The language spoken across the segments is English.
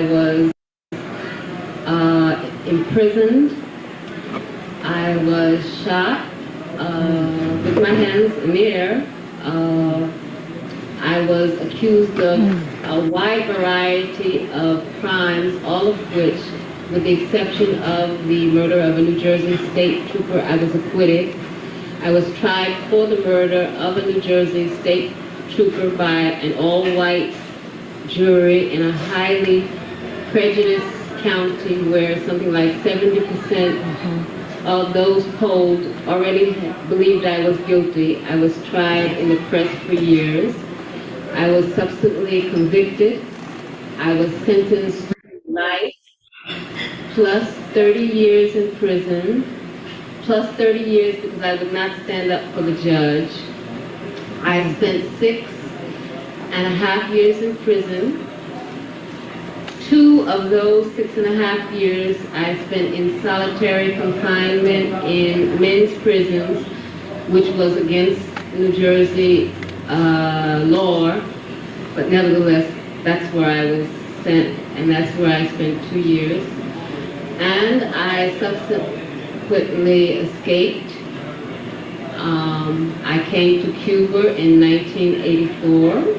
was imprisoned. I was shot with my hands in the air. I was accused of a wide variety of crimes, all of which, with the exception of the murder of a New Jersey state trooper, I was acquitted. I was tried for the murder of a New Jersey state trooper by an all-white jury in a highly prejudiced county where something like 70% of those polled already believed I was guilty. I was tried in the press for years. I was subsequently convicted. I was sentenced to life plus 30 years in prison, plus 30 years because I would not stand up for the judge. I spent 6.5 years in prison. 2 of those 6.5 years I spent in solitary confinement in men's prisons, which was against New Jersey law, but nevertheless, that's where I was sent, and that's where I spent 2 years. And I subsequently escaped. I came to Cuba in 1984.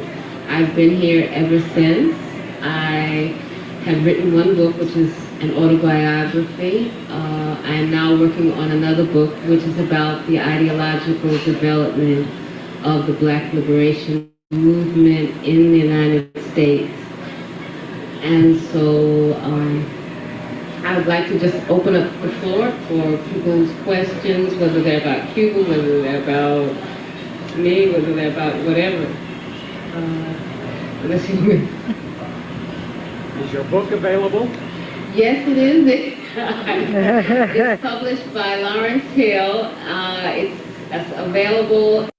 I've been here ever since. I have written one book, which is an autobiography. I am now working on another book, which is about the ideological development of the Black liberation movement in the United States. And so I would like to just open up the floor for people's questions, whether they're about Cuba, whether they're about me, whether they're about whatever. Unless you Is your book available? Yes, it is. It's published by Lawrence Hill. It's available.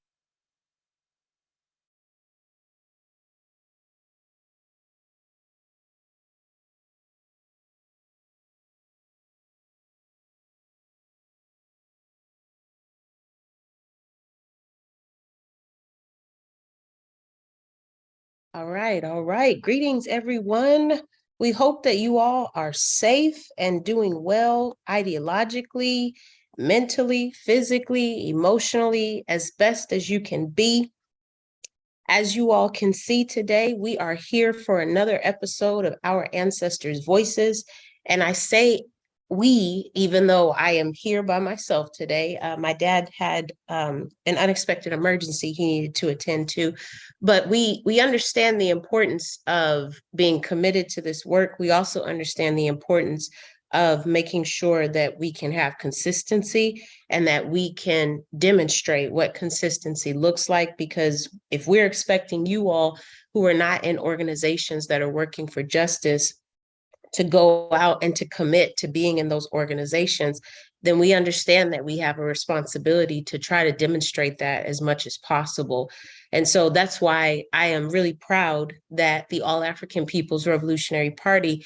All right. Greetings, everyone. We hope that you all are safe and doing well ideologically, mentally, physically, emotionally, as best as you can be. As you all can see today, we are here for another episode of Our Ancestors' Voices. And I say we, even though I am here by myself today. My dad had an unexpected emergency he needed to attend to, but we understand the importance of being committed to this work. We also understand the importance of making sure that we can have consistency and that we can demonstrate what consistency looks like, because if we're expecting you all who are not in organizations that are working for justice to go out and to commit to being in those organizations, then we understand that we have a responsibility to try to demonstrate that as much as possible. And so that's why I am really proud that the All African People's Revolutionary Party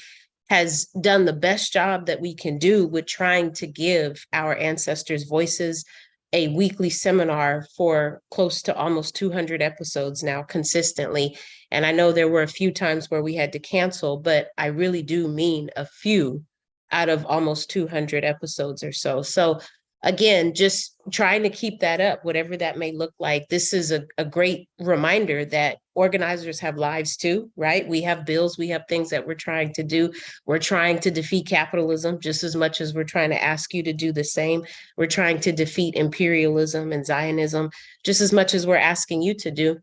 has done the best job that we can do with trying to give our ancestors' voices a weekly seminar for close to almost 200 episodes now consistently. And I know there were a few times where we had to cancel, but I really do mean a few out of almost 200 episodes or so. So again, just trying to keep that up, whatever that may look like. This is a great reminder that organizers have lives too, right? We have bills, we have things that we're trying to do. We're trying to defeat capitalism just as much as we're trying to ask you to do the same. We're trying to defeat imperialism and Zionism just as much as we're asking you to do.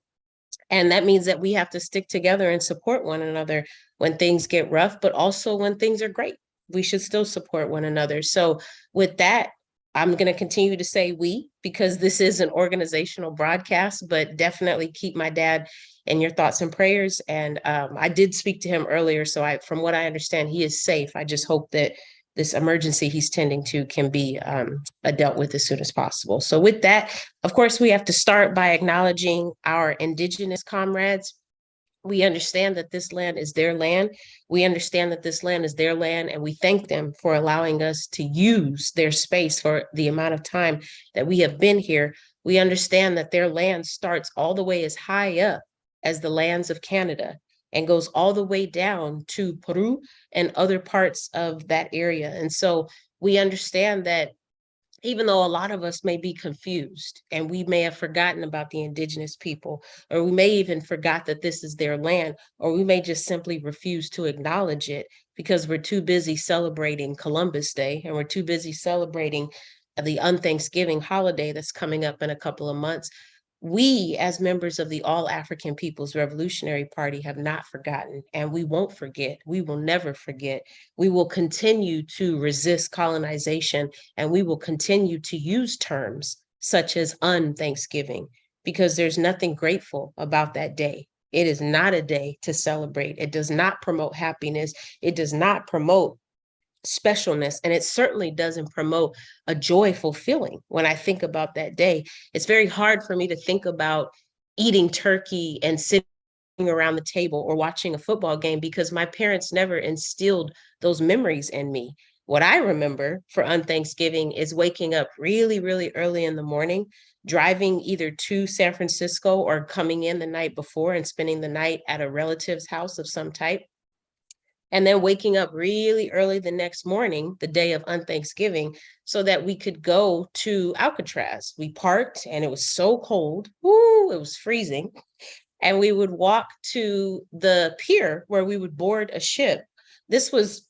And that means that we have to stick together and support one another when things get rough, but also when things are great. We should still support one another. So with that, I'm going to continue to say we, because this is an organizational broadcast, but definitely keep my dad in your thoughts and prayers. And I did speak to him earlier. So from what I understand, he is safe. I just hope that this emergency he's tending to can be dealt with as soon as possible. So with that, of course, we have to start by acknowledging our indigenous comrades. We understand that this land is their land. We understand that this land is their land, and we thank them for allowing us to use their space for the amount of time that we have been here. We understand that their land starts all the way as high up as the lands of Canada. and goes all the way down to Peru and other parts of that area. And so we understand that even though a lot of us may be confused and we may have forgotten about the indigenous people, or we may even forgot that this is their land, or we may just simply refuse to acknowledge it because we're too busy celebrating Columbus Day and we're too busy celebrating the unthanksgiving holiday that's coming up in a couple of months. We, as members of the All African People's Revolutionary Party, have not forgotten, and we won't forget. We will never forget. We will continue to resist colonization, and we will continue to use terms such as unthanksgiving, because there's nothing grateful about that day. It is not a day to celebrate. It does not promote happiness. It does not promote specialness, and it certainly doesn't promote a joyful feeling. When I think about that day, it's very hard for me to think about eating turkey and sitting around the table or watching a football game because my parents never instilled those memories in me. What I remember for unthanksgiving is waking up really, really early in the morning, driving either to San Francisco or coming in the night before and spending the night at a relative's house of some type, and then waking up really early the next morning, the day of unthanksgiving, so that we could go to Alcatraz. We parked and it was so cold. Woo, it was freezing. And we would walk to the pier where we would board a ship. This was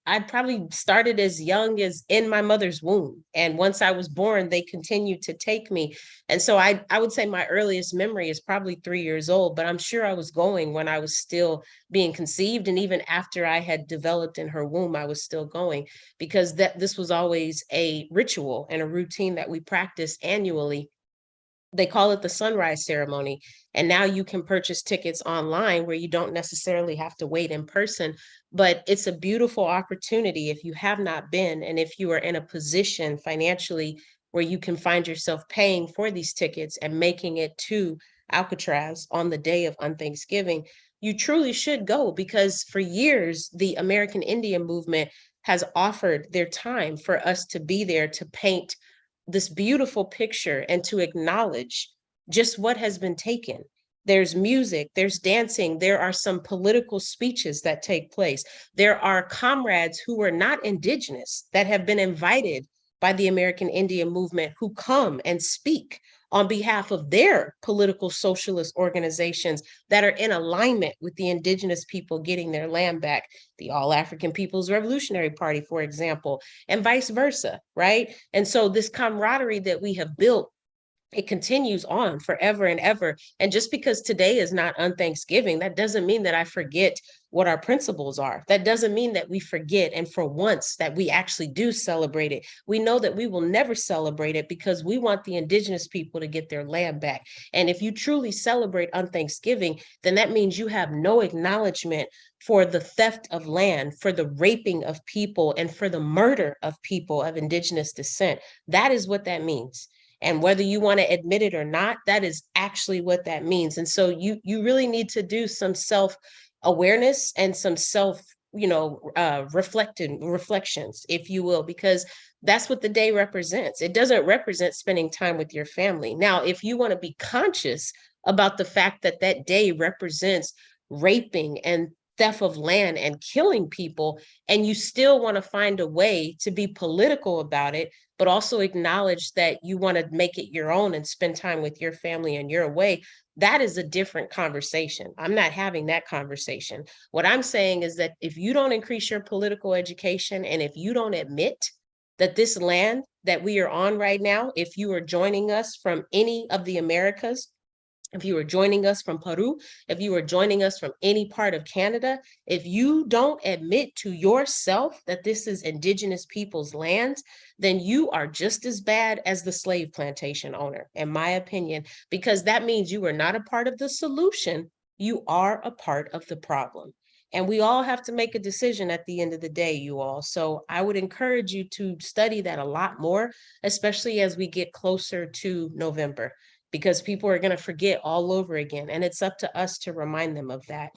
I probably started as young as in my mother's womb. And once I was born, they continued to take me. And so I would say my earliest memory is probably 3 years old, but I'm sure I was going when I was still being conceived. And even after I had developed in her womb, I was still going, because this was always a ritual and a routine that we practiced annually. They call it the sunrise ceremony. And now you can purchase tickets online where you don't necessarily have to wait in person. But it's a beautiful opportunity if you have not been, and if you are in a position financially where you can find yourself paying for these tickets and making it to Alcatraz on the day of unthanksgiving, you truly should go, because for years, the American Indian movement has offered their time for us to be there to paint this beautiful picture and to acknowledge just what has been taken. There's music, there's dancing, there are some political speeches that take place. There are comrades who are not indigenous that have been invited by the American Indian movement who come and speak on behalf of their political socialist organizations that are in alignment with the indigenous people getting their land back. The All African People's Revolutionary Party, for example, and vice versa, right? And so this camaraderie that we have built, it continues on forever and ever. And just because today is not unthanksgiving, that doesn't mean that I forget what our principles are. That doesn't mean that we forget, and for once that we actually do celebrate it. We know that we will never celebrate it because we want the indigenous people to get their land back. And if you truly celebrate unthanksgiving, then that means you have no acknowledgement for the theft of land, for the raping of people, and for the murder of people of indigenous descent. That is what that means. And whether you want to admit it or not, that is actually what that means. And so you really need to do some self-awareness and some self, reflections, if you will, because that's what the day represents. It doesn't represent spending time with your family. Now, if you want to be conscious about the fact that that day represents raping and theft of land and killing people, and you still want to find a way to be political about it, but also acknowledge that you want to make it your own and spend time with your family in your way, that is a different conversation. I'm not having that conversation. What I'm saying is that if you don't increase your political education, and if you don't admit that this land that we are on right now, if you are joining us from any of the Americas, if you are joining us from Peru, if you are joining us from any part of Canada, if you don't admit to yourself that this is indigenous people's lands, then you are just as bad as the slave plantation owner, in my opinion, because that means you are not a part of the solution. You are a part of the problem. And we all have to make a decision at the end of the day, you all. So I would encourage you to study that a lot more, especially as we get closer to November, because people are going to forget all over again. And it's up to us to remind them of that.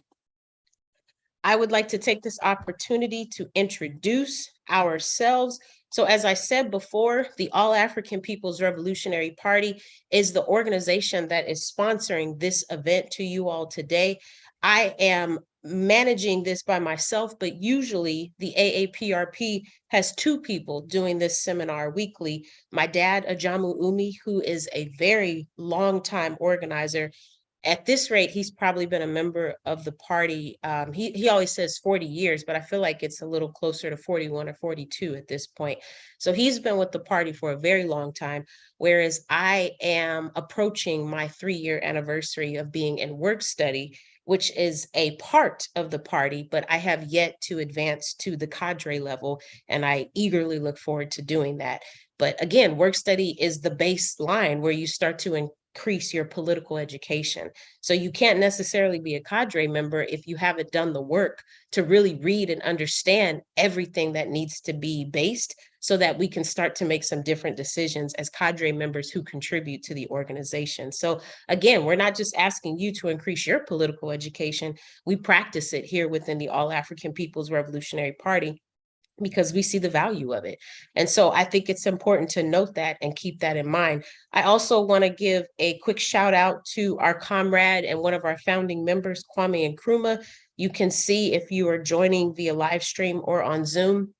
I would like to take this opportunity to introduce ourselves So as I said before, the All African People's Revolutionary Party is the organization that is sponsoring this event to you all today. I am managing this by myself, but usually the AAPRP has two people doing this seminar weekly. My dad, Ajamu Umi, who is a very long time organizer. At this rate, he's probably been a member of the party. He always says 40 years, but I feel like it's a little closer to 41 or 42 at this point. So he's been with the party for a very long time, whereas I am approaching my 3-year anniversary of being in work study, which is a part of the party, but I have yet to advance to the cadre level, and I eagerly look forward to doing that. But again, work study is the baseline where you start to increase your political education. So you can't necessarily be a cadre member if you haven't done the work to really read and understand everything that needs to be based, so that we can start to make some different decisions as cadre members who contribute to the organization. So again, we're not just asking you to increase your political education. We practice it here within the All African People's Revolutionary Party, because we see the value of it. And so I think it's important to note that and keep that in mind. I also want to give a quick shout out to our comrade and one of our founding members, Kwame Nkrumah. You can see if you are joining via live stream or on Zoom.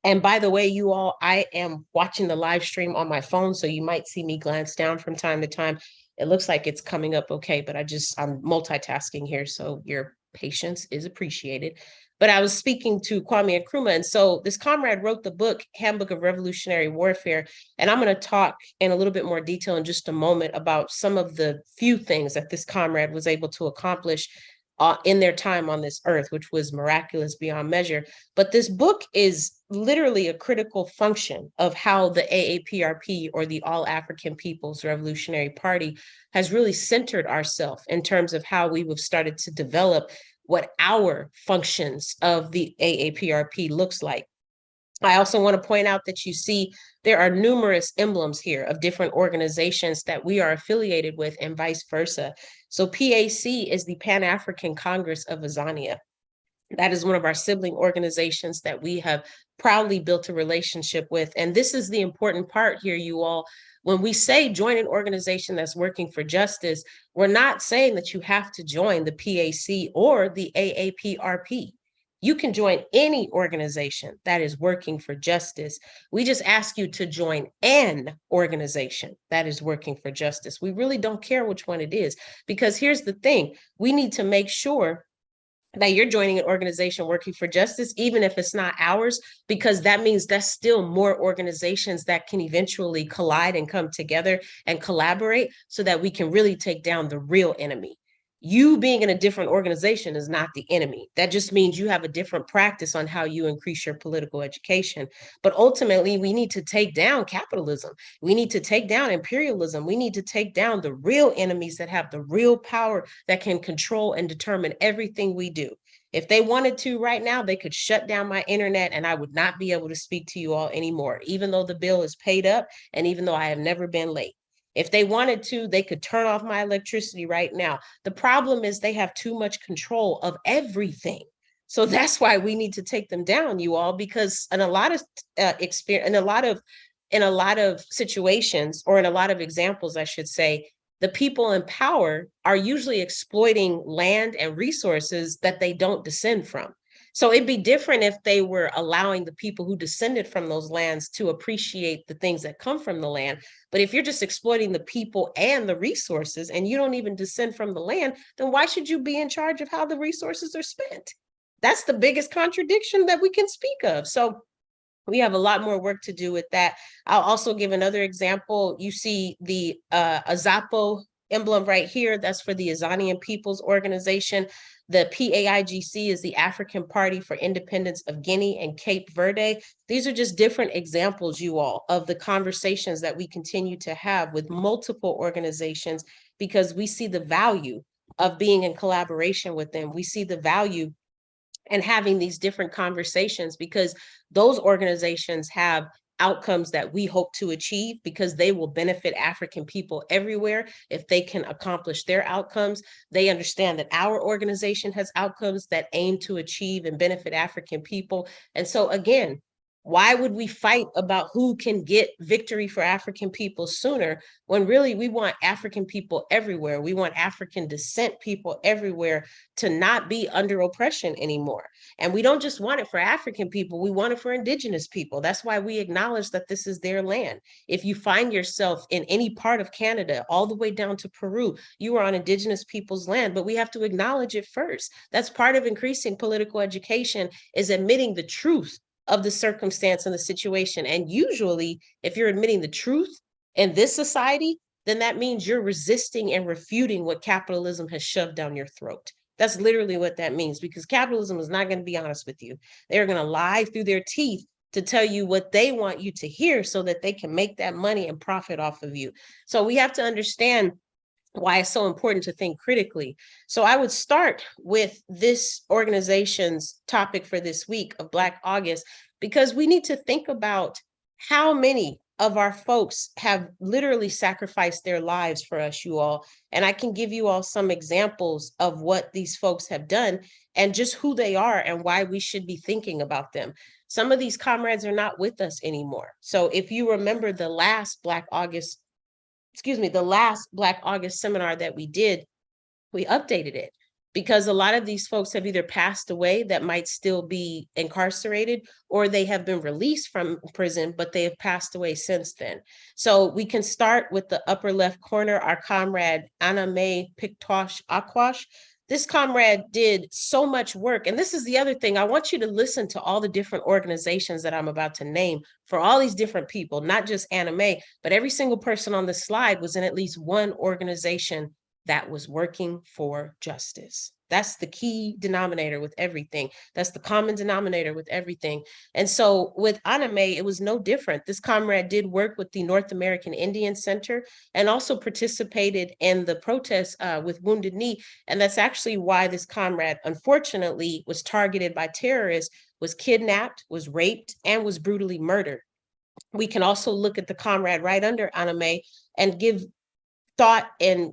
And by the way, you all, I am watching the live stream on my phone, so you might see me glance down from time to time. It looks like it's coming up okay, but I'm multitasking here, so your patience is appreciated. But I was speaking to Kwame Nkrumah, and so this comrade wrote the book, Handbook of Revolutionary Warfare, and I'm going to talk in a little bit more detail in just a moment about some of the few things that this comrade was able to accomplish in their time on this earth, which was miraculous beyond measure. But this book is literally a critical function of how the AAPRP, or the All African People's Revolutionary Party, has really centered ourselves in terms of how we have started to develop what our functions of the AAPRP looks like. I also want to point out that you see there are numerous emblems here of different organizations that we are affiliated with, and vice versa. So PAC is the Pan-African Congress of Azania. That is one of our sibling organizations that we have proudly built a relationship with. And this is the important part here, you all. When we say join an organization that's working for justice, we're not saying that you have to join the PAC or the AAPRP. You can join any organization that is working for justice. We just ask you to join an organization that is working for justice. We really don't care which one it is, because here's the thing. We need to make sure that you're joining an organization working for justice, even if it's not ours, because that means that's still more organizations that can eventually collide and come together and collaborate, so that we can really take down the real enemy. You being in a different organization is not the enemy. That just means you have a different practice on how you increase your political education. But ultimately, we need to take down capitalism. We need to take down imperialism. We need to take down the real enemies that have the real power, that can control and determine everything we do. If they wanted to right now, they could shut down my internet and I would not be able to speak to you all anymore, even though the bill is paid up and even though I have never been late. If they wanted to, they could turn off my electricity right now. The problem is they have too much control of everything. So that's why we need to take them down, you all, because in a lot of experience, in a lot of situations, or in a lot of examples, I should say, the people in power are usually exploiting land and resources that they don't descend from. So it'd be different if they were allowing the people who descended from those lands to appreciate the things that come from the land. But if you're just exploiting the people and the resources, and you don't even descend from the land, then why should you be in charge of how the resources are spent? That's the biggest contradiction that we can speak of. So we have a lot more work to do with that. I'll also give another example. You see the Azapo emblem right here. That's for the Azanian People's Organization. The PAIGC is the African Party for Independence of Guinea and Cape Verde. These are just different examples, you all, of the conversations that we continue to have with multiple organizations, because we see the value of being in collaboration with them. We see the value and having these different conversations, because those organizations have outcomes that we hope to achieve, because they will benefit African people everywhere if they can accomplish their outcomes. They understand that our organization has outcomes that aim to achieve and benefit African people. And so again, Why would we fight about who can get victory for African people sooner when really we want African people everywhere? We want African descent people everywhere to not be under oppression anymore. And we don't just want it for African people, we want it for indigenous people. That's why we acknowledge that this is their land. If you find yourself in any part of Canada, all the way down to Peru, you are on indigenous people's land, but we have to acknowledge it first. That's part of increasing political education, is admitting the truth of the circumstance and the situation. And usually, if you're admitting the truth in this society, then that means you're resisting and refuting what capitalism has shoved down your throat. That's literally what that means, because capitalism is not going to be honest with you. They're going to lie through their teeth to tell you what they want you to hear so that they can make that money and profit off of you. So we have to understand why it's so important to think critically. So I would start with this organization's topic for this week of Black August, because we need to think about how many of our folks have literally sacrificed their lives for us, you all. And I can give you all some examples of what these folks have done and just who they are and why we should be thinking about them. Some of these comrades are not with us anymore. So if you remember the last Black August seminar that we did, we updated it because a lot of these folks have either passed away that might still be incarcerated, or they have been released from prison, but they have passed away since then. So we can start with the upper left corner, our comrade Anna Mae Pictosh Akwash. This comrade did so much work. And this is the other thing. I want you to listen to all the different organizations that I'm about to name for all these different people, not just Anna Mae, but every single person on the slide was in at least one organization that was working for justice. That's the key denominator with everything. That's the common denominator with everything. And so with Anna Mae, it was no different. This comrade did work with the North American Indian Center and also participated in the protests with Wounded Knee. And that's actually why this comrade, unfortunately, was targeted by terrorists, was kidnapped, was raped, and was brutally murdered. We can also look at the comrade right under Anna Mae and give thought and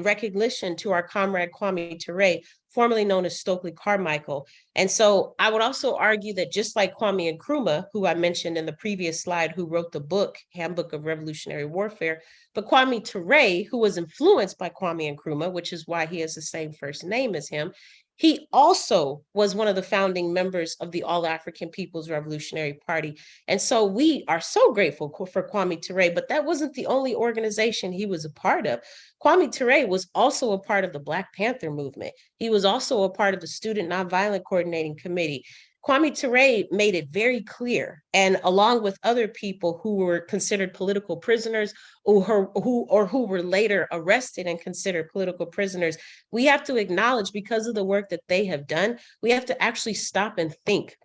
recognition to our comrade Kwame Ture, formerly known as Stokely Carmichael. And so I would also argue that just like Kwame Nkrumah, who I mentioned in the previous slide, who wrote the book, Handbook of Revolutionary Warfare, but Kwame Ture, who was influenced by Kwame Nkrumah, which is why he has the same first name as him, he also was one of the founding members of the All African People's Revolutionary Party. And so we are so grateful for Kwame Ture, but that wasn't the only organization he was a part of. Kwame Ture was also a part of the Black Panther movement. He was also a part of the Student Nonviolent Coordinating Committee. Kwame Ture made it very clear, and along with other people who were considered political prisoners who were later arrested and considered political prisoners, we have to acknowledge, because of the work that they have done, we have to actually stop and think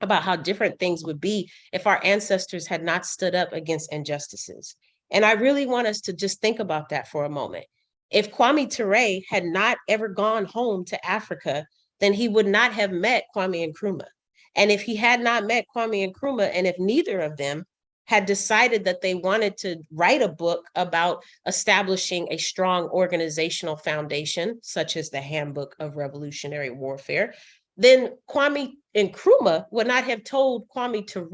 about how different things would be if our ancestors had not stood up against injustices. And I really want us to just think about that for a moment. If Kwame Ture had not ever gone home to Africa, then he would not have met Kwame Nkrumah. And if he had not met Kwame Nkrumah, and if neither of them had decided that they wanted to write a book about establishing a strong organizational foundation, such as the Handbook of Revolutionary Warfare, then Kwame Nkrumah would not have told Kwame Ture,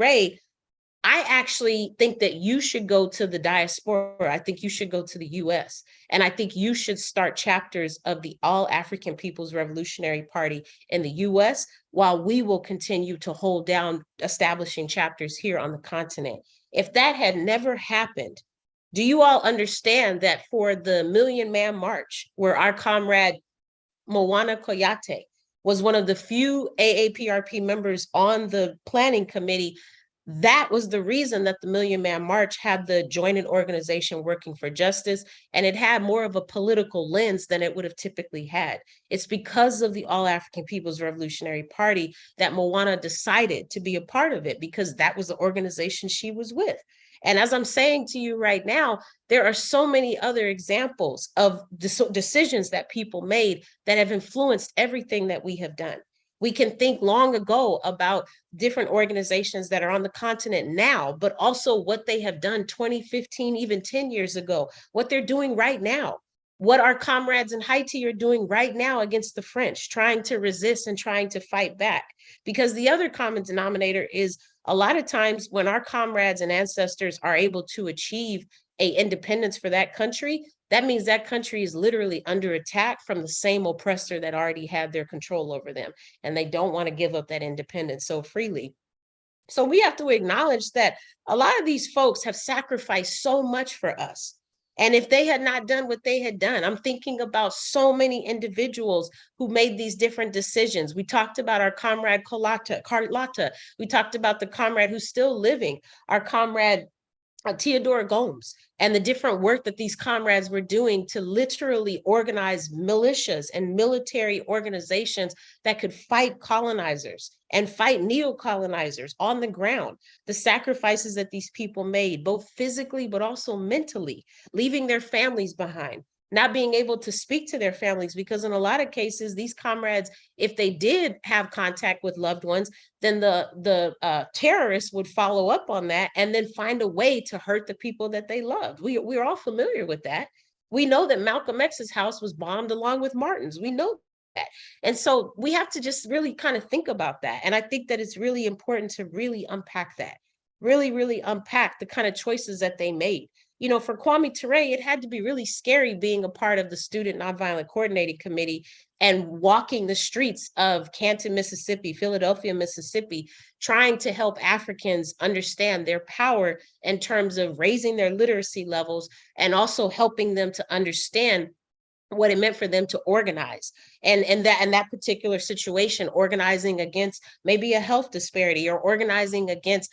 I actually think that you should go to the diaspora. I think you should go to the US. And I think you should start chapters of the All African People's Revolutionary Party in the US, while we will continue to hold down establishing chapters here on the continent. If that had never happened, do you all understand that for the Million Man March, where our comrade Moana Koyate was one of the few AAPRP members on the planning committee, that was the reason that the Million Man March had the joint organization working for justice, and it had more of a political lens than it would have typically had. It's because of the All African People's Revolutionary Party that Moana decided to be a part of it, because that was the organization she was with. And as I'm saying to you right now, there are so many other examples of decisions that people made that have influenced everything that we have done. We can think long ago about different organizations that are on the continent now, but also what they have done 20, 15, even 10 years ago, what they're doing right now, what our comrades in Haiti are doing right now against the French, trying to resist and trying to fight back. Because the other common denominator is A lot of times when our comrades and ancestors are able to achieve a independence for that country, that means that country is literally under attack from the same oppressor that already had their control over them. And they don't want to give up that independence so freely. So we have to acknowledge that a lot of these folks have sacrificed so much for us. And if they had not done what they had done, I'm thinking about so many individuals who made these different decisions. We talked about our comrade Carlotta. We talked about the comrade who's still living, our comrade Theodore Gomes, and the different work that these comrades were doing to literally organize militias and military organizations that could fight colonizers and fight neo-colonizers on the ground. The sacrifices that these people made, both physically but also mentally, leaving their families behind, not being able to speak to their families, because in a lot of cases, these comrades, if they did have contact with loved ones, then the terrorists would follow up on that and then find a way to hurt the people that they loved. We're all familiar with that. We know that Malcolm X's house was bombed along with Martin's. We know that. And so we have to just really kind of think about that. And I think that it's really important to really unpack that, really unpack the kind of choices that they made. You know, for Kwame Ture, it had to be really scary being a part of the Student Nonviolent Coordinating Committee and walking the streets of Canton, Mississippi, Philadelphia, Mississippi, trying to help Africans understand their power in terms of raising their literacy levels and also helping them to understand what it meant for them to organize, and that particular situation, organizing against maybe a health disparity, or organizing against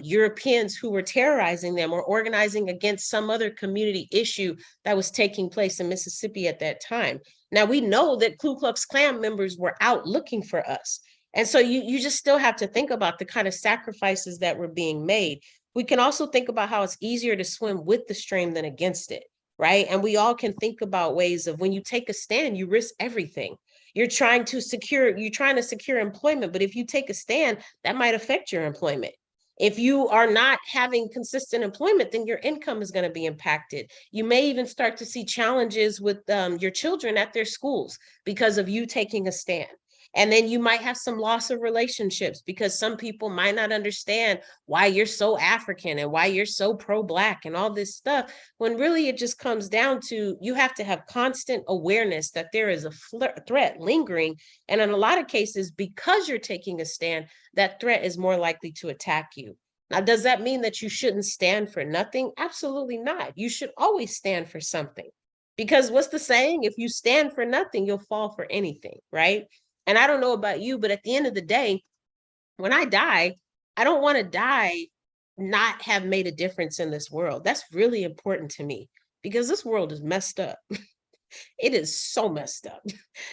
Europeans who were terrorizing them, or organizing against some other community issue that was taking place in Mississippi at that time. Now we know that Ku Klux Klan members were out looking for us. And so you just still have to think about the kind of sacrifices that were being made. We can also think about how it's easier to swim with the stream than against it. Right. And we all can think about ways of when you take a stand, you risk everything. You're trying to secure employment, but if you take a stand, that might affect your employment. If you are not having consistent employment, then your income is going to be impacted. You may even start to see challenges with your children at their schools because of you taking a stand. And then you might have some loss of relationships because some people might not understand why you're so African and why you're so pro-Black and all this stuff, when really it just comes down to you have to have constant awareness that there is a threat lingering. And in a lot of cases, because you're taking a stand, that threat is more likely to attack you. Now, does that mean that you shouldn't stand for nothing? Absolutely not. You should always stand for something. Because what's the saying? If you stand for nothing, you'll fall for anything, right? And I don't know about you, but at the end of the day, when I die, I don't want to die not have made a difference in this world. That's really important to me because this world is messed up. It is so messed up.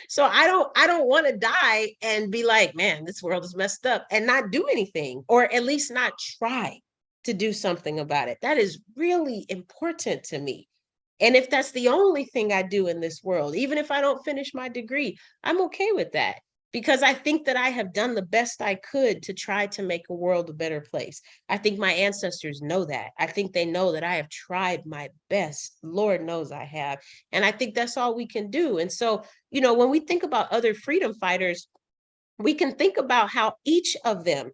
So I don't want to die and be like, man, this world is messed up and not do anything, or at least not try to do something about it. That is really important to me. And if that's the only thing I do in this world, even if I don't finish my degree, I'm okay with that, because I think that I have done the best I could to try to make a world a better place. I think my ancestors know that. I think they know that I have tried my best. Lord knows I have. And I think that's all we can do. And so, you know, when we think about other freedom fighters, we can think about how each of them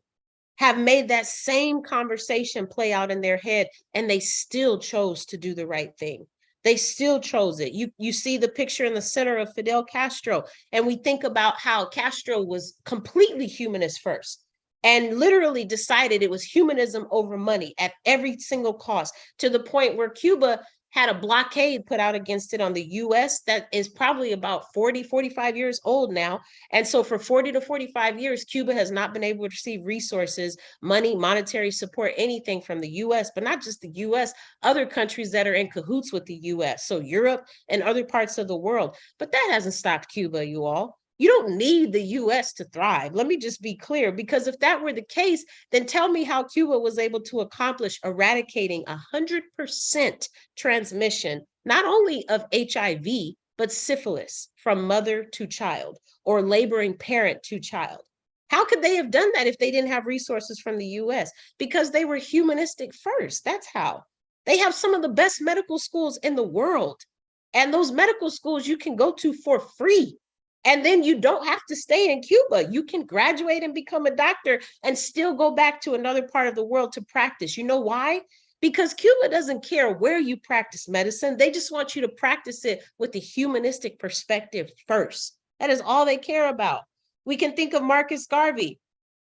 have made that same conversation play out in their head, and they still chose to do the right thing. They still chose it. You see the picture in the center of Fidel Castro, and we think about how Castro was completely humanist first and literally decided it was humanism over money at every single cost, to the point where Cuba had a blockade put out against it on the US that is probably about 40, 45 years old now. And so for 40 to 45 years, Cuba has not been able to receive resources, money, monetary support, anything from the US, but not just the US, other countries that are in cahoots with the US. So Europe and other parts of the world. But that hasn't stopped Cuba, you all. You don't need the US to thrive. Let me just be clear, because if that were the case, then tell me how Cuba was able to accomplish eradicating 100% transmission, not only of HIV, but syphilis from mother to child, or laboring parent to child. How could they have done that if they didn't have resources from the US? Because they were humanistic first. That's how. They have some of the best medical schools in the world. And those medical schools you can go to for free. And then you don't have to stay in Cuba. You can graduate and become a doctor and still go back to another part of the world to practice. You know why? Because Cuba doesn't care where you practice medicine. They just want you to practice it with a humanistic perspective first. That is all they care about. We can think of Marcus Garvey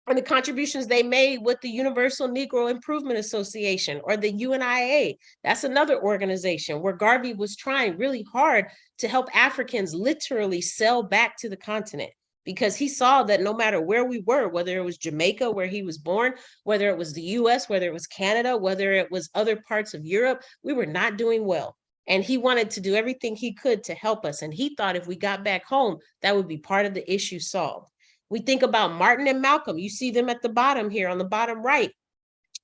and the contributions they made with the Universal Negro Improvement Association or the UNIA. That's another organization where Garvey was trying really hard to help Africans literally sell back to the continent, because he saw that no matter where we were, whether it was Jamaica, where he was born, whether it was the US, whether it was Canada, whether it was other parts of Europe, we were not doing well. And he wanted to do everything he could to help us. And he thought if we got back home, that would be part of the issue solved. We think about Martin and Malcolm. You see them at the bottom here on the bottom right.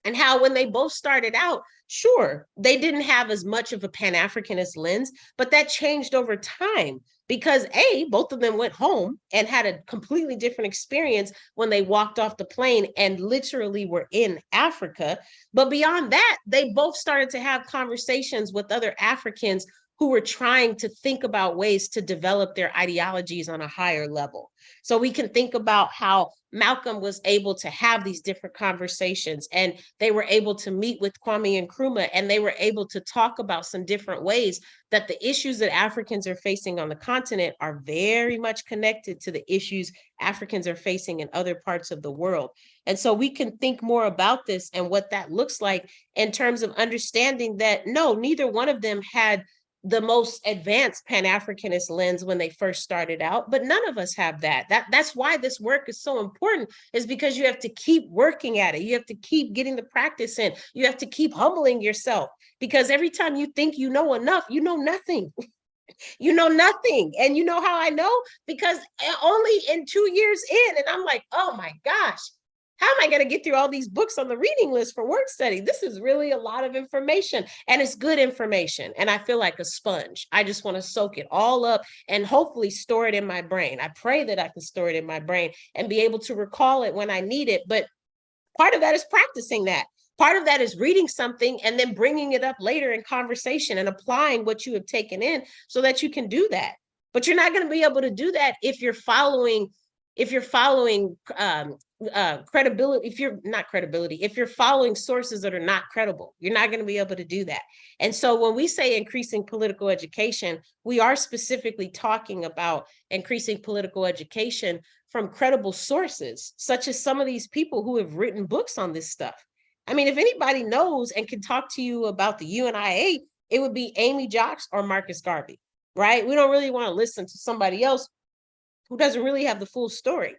And how when they both started out, sure, they didn't have as much of a Pan-Africanist lens, but that changed over time because both of them went home and had a completely different experience when they walked off the plane and literally were in Africa. But beyond that, they both started to have conversations with other Africans who were trying to think about ways to develop their ideologies on a higher level. So we can think about how Malcolm was able to have these different conversations, and they were able to meet with Kwame Nkrumah, and they were able to talk about some different ways that the issues that Africans are facing on the continent are very much connected to the issues Africans are facing in other parts of the world. And so we can think more about this and what that looks like in terms of understanding that no, neither one of them had the most advanced Pan-Africanist lens when they first started out, but none of us have that. That's why this work is so important, is because you have to keep working at it. You have to keep getting the practice in. You have to keep humbling yourself, because every time you think you know enough, you know nothing. You know nothing. And you know how I know? Because only in 2 years in, and I'm like, oh my gosh, how am I going to get through all these books on the reading list for word study? This is really a lot of information, and it's good information. And I feel like a sponge. I just want to soak it all up and hopefully store it in my brain. I pray that I can store it in my brain and be able to recall it when I need it. But part of that is practicing that. Part of that is reading something and then bringing it up later in conversation and applying what you have taken in so that you can do that. But you're not going to be able to do that if you're following credibility, if you're following sources that are not credible, you're not going to be able to do that. And so when we say increasing political education, we are specifically talking about increasing political education from credible sources, such as some of these people who have written books on this stuff. I mean, if anybody knows and can talk to you about the UNIA, it would be Amy Jocks or Marcus Garvey, right? We don't really want to listen to somebody else who doesn't really have the full story.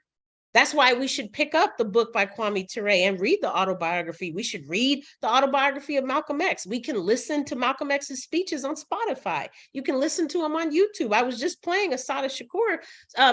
That's why we should pick up the book by Kwame Ture and read the autobiography. We should read the autobiography of Malcolm X. We can listen to Malcolm X's speeches on Spotify. You can listen to them on YouTube. I was just playing Assata Shakur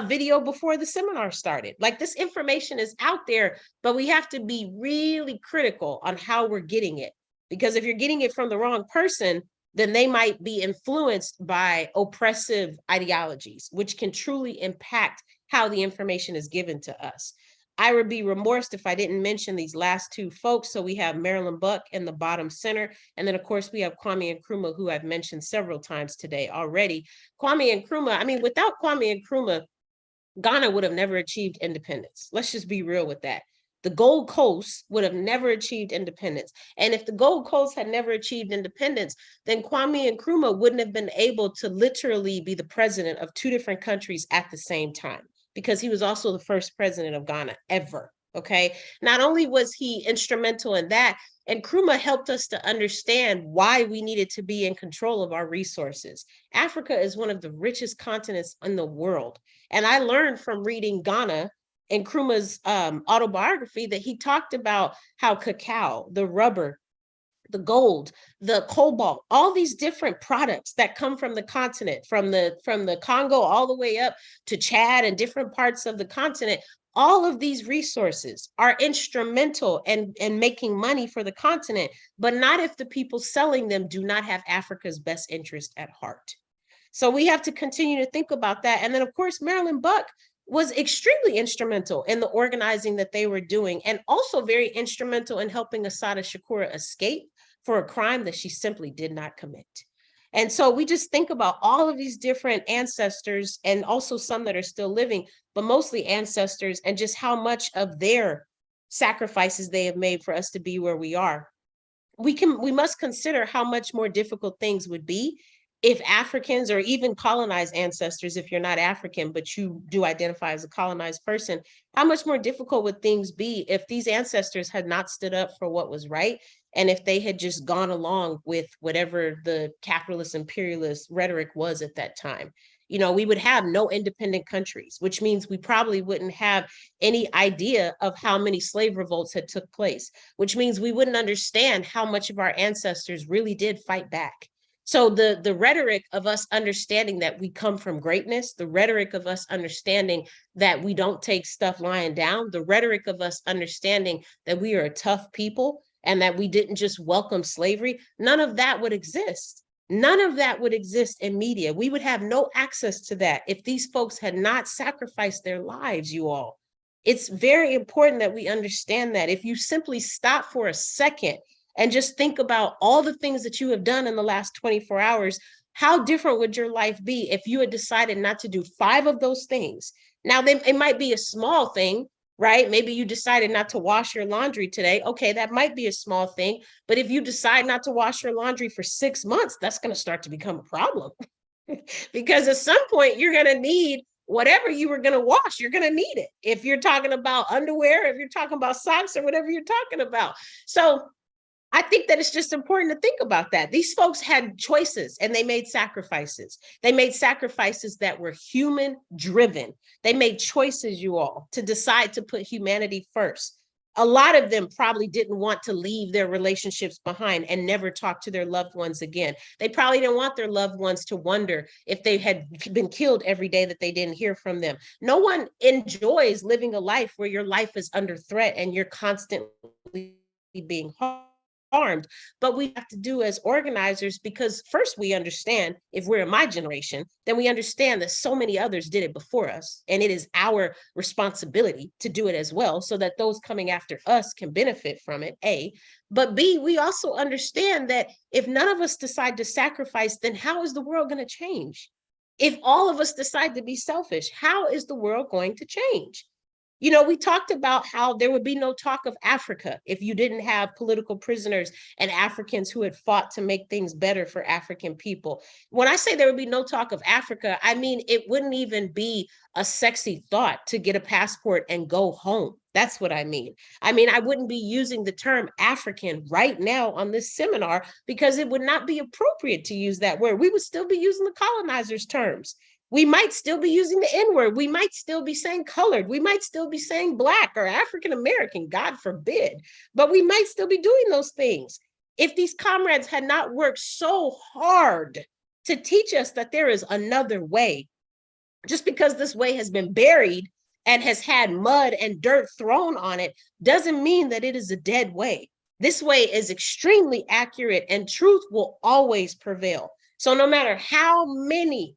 video before the seminar started. Like, this information is out there, but we have to be really critical on how we're getting it. Because if you're getting it from the wrong person, then they might be influenced by oppressive ideologies, which can truly impact how the information is given to us. I would be remorsed if I didn't mention these last two folks. So we have Marilyn Buck in the bottom center. And then of course we have Kwame Nkrumah, who I've mentioned several times today already. Kwame Nkrumah, I mean, without Kwame Nkrumah, Ghana would have never achieved independence. Let's just be real with that. The Gold Coast would have never achieved independence. And if the Gold Coast had never achieved independence, then Kwame Nkrumah wouldn't have been able to literally be the president of two different countries at the same time, because he was also the first president of Ghana ever, okay? Not only was he instrumental in that, Nkrumah helped us to understand why we needed to be in control of our resources. Africa is one of the richest continents in the world. And I learned from reading Ghana, Nkrumah's autobiography, that he talked about how cacao, the rubber, the gold, the cobalt, all these different products that come from the continent, from the Congo all the way up to Chad and different parts of the continent, all of these resources are instrumental in making money for the continent, but not if the people selling them do not have Africa's best interest at heart. So we have to continue to think about that. And then of course, Marilyn Buck was extremely instrumental in the organizing that they were doing, and also very instrumental in helping Assata Shakur escape for a crime that she simply did not commit. And so we just think about all of these different ancestors, and also some that are still living, but mostly ancestors, and just how much of their sacrifices they have made for us to be where we are. We must consider how much more difficult things would be if Africans, or even colonized ancestors, if you're not African, but you do identify as a colonized person, how much more difficult would things be if these ancestors had not stood up for what was right, and if they had just gone along with whatever the capitalist imperialist rhetoric was at that time? You know, we would have no independent countries, which means we probably wouldn't have any idea of how many slave revolts had took place, which means we wouldn't understand how much of our ancestors really did fight back. So the rhetoric of us understanding that we come from greatness, the rhetoric of us understanding that we don't take stuff lying down, the rhetoric of us understanding that we are a tough people and that we didn't just welcome slavery, none of that would exist. None of that would exist in media. We would have no access to that if these folks had not sacrificed their lives, you all. It's very important that we understand that. If you simply stop for a second and just think about all the things that you have done in the last 24 hours, how different would your life be if you had decided not to do 5 of those things? Now, it might be a small thing, right? Maybe you decided not to wash your laundry today. Okay, that might be a small thing. But if you decide not to wash your laundry for 6 months, that's going to start to become a problem. Because at some point, you're going to need whatever you were going to wash, you're going to need it. If you're talking about underwear, if you're talking about socks, or whatever you're talking about. So I think that it's just important to think about that. These folks had choices and they made sacrifices. They made sacrifices that were human driven. They made choices, you all, to decide to put humanity first. A lot of them probably didn't want to leave their relationships behind and never talk to their loved ones again. They probably didn't want their loved ones to wonder if they had been killed every day that they didn't hear from them. No one enjoys living a life where your life is under threat and you're constantly being harmed. But we have to do as organizers, because first we understand, if we're in my generation, then we understand that so many others did it before us, and it is our responsibility to do it as well, so that those coming after us can benefit from it, A. But B, we also understand that if none of us decide to sacrifice, then how is the world going to change? If all of us decide to be selfish, how is the world going to change? You know, we talked about how there would be no talk of Africa if you didn't have political prisoners and Africans who had fought to make things better for African people. When I say there would be no talk of Africa, I mean, it wouldn't even be a sexy thought to get a passport and go home. That's what I mean. I mean, I wouldn't be using the term African right now on this seminar because it would not be appropriate to use that word. We would still be using the colonizers' terms. We might still be using the N-word. We might still be saying colored. We might still be saying Black or African American, God forbid. But we might still be doing those things. If these comrades had not worked so hard to teach us that there is another way, just because this way has been buried and has had mud and dirt thrown on it, doesn't mean that it is a dead way. This way is extremely accurate, and truth will always prevail. So no matter how many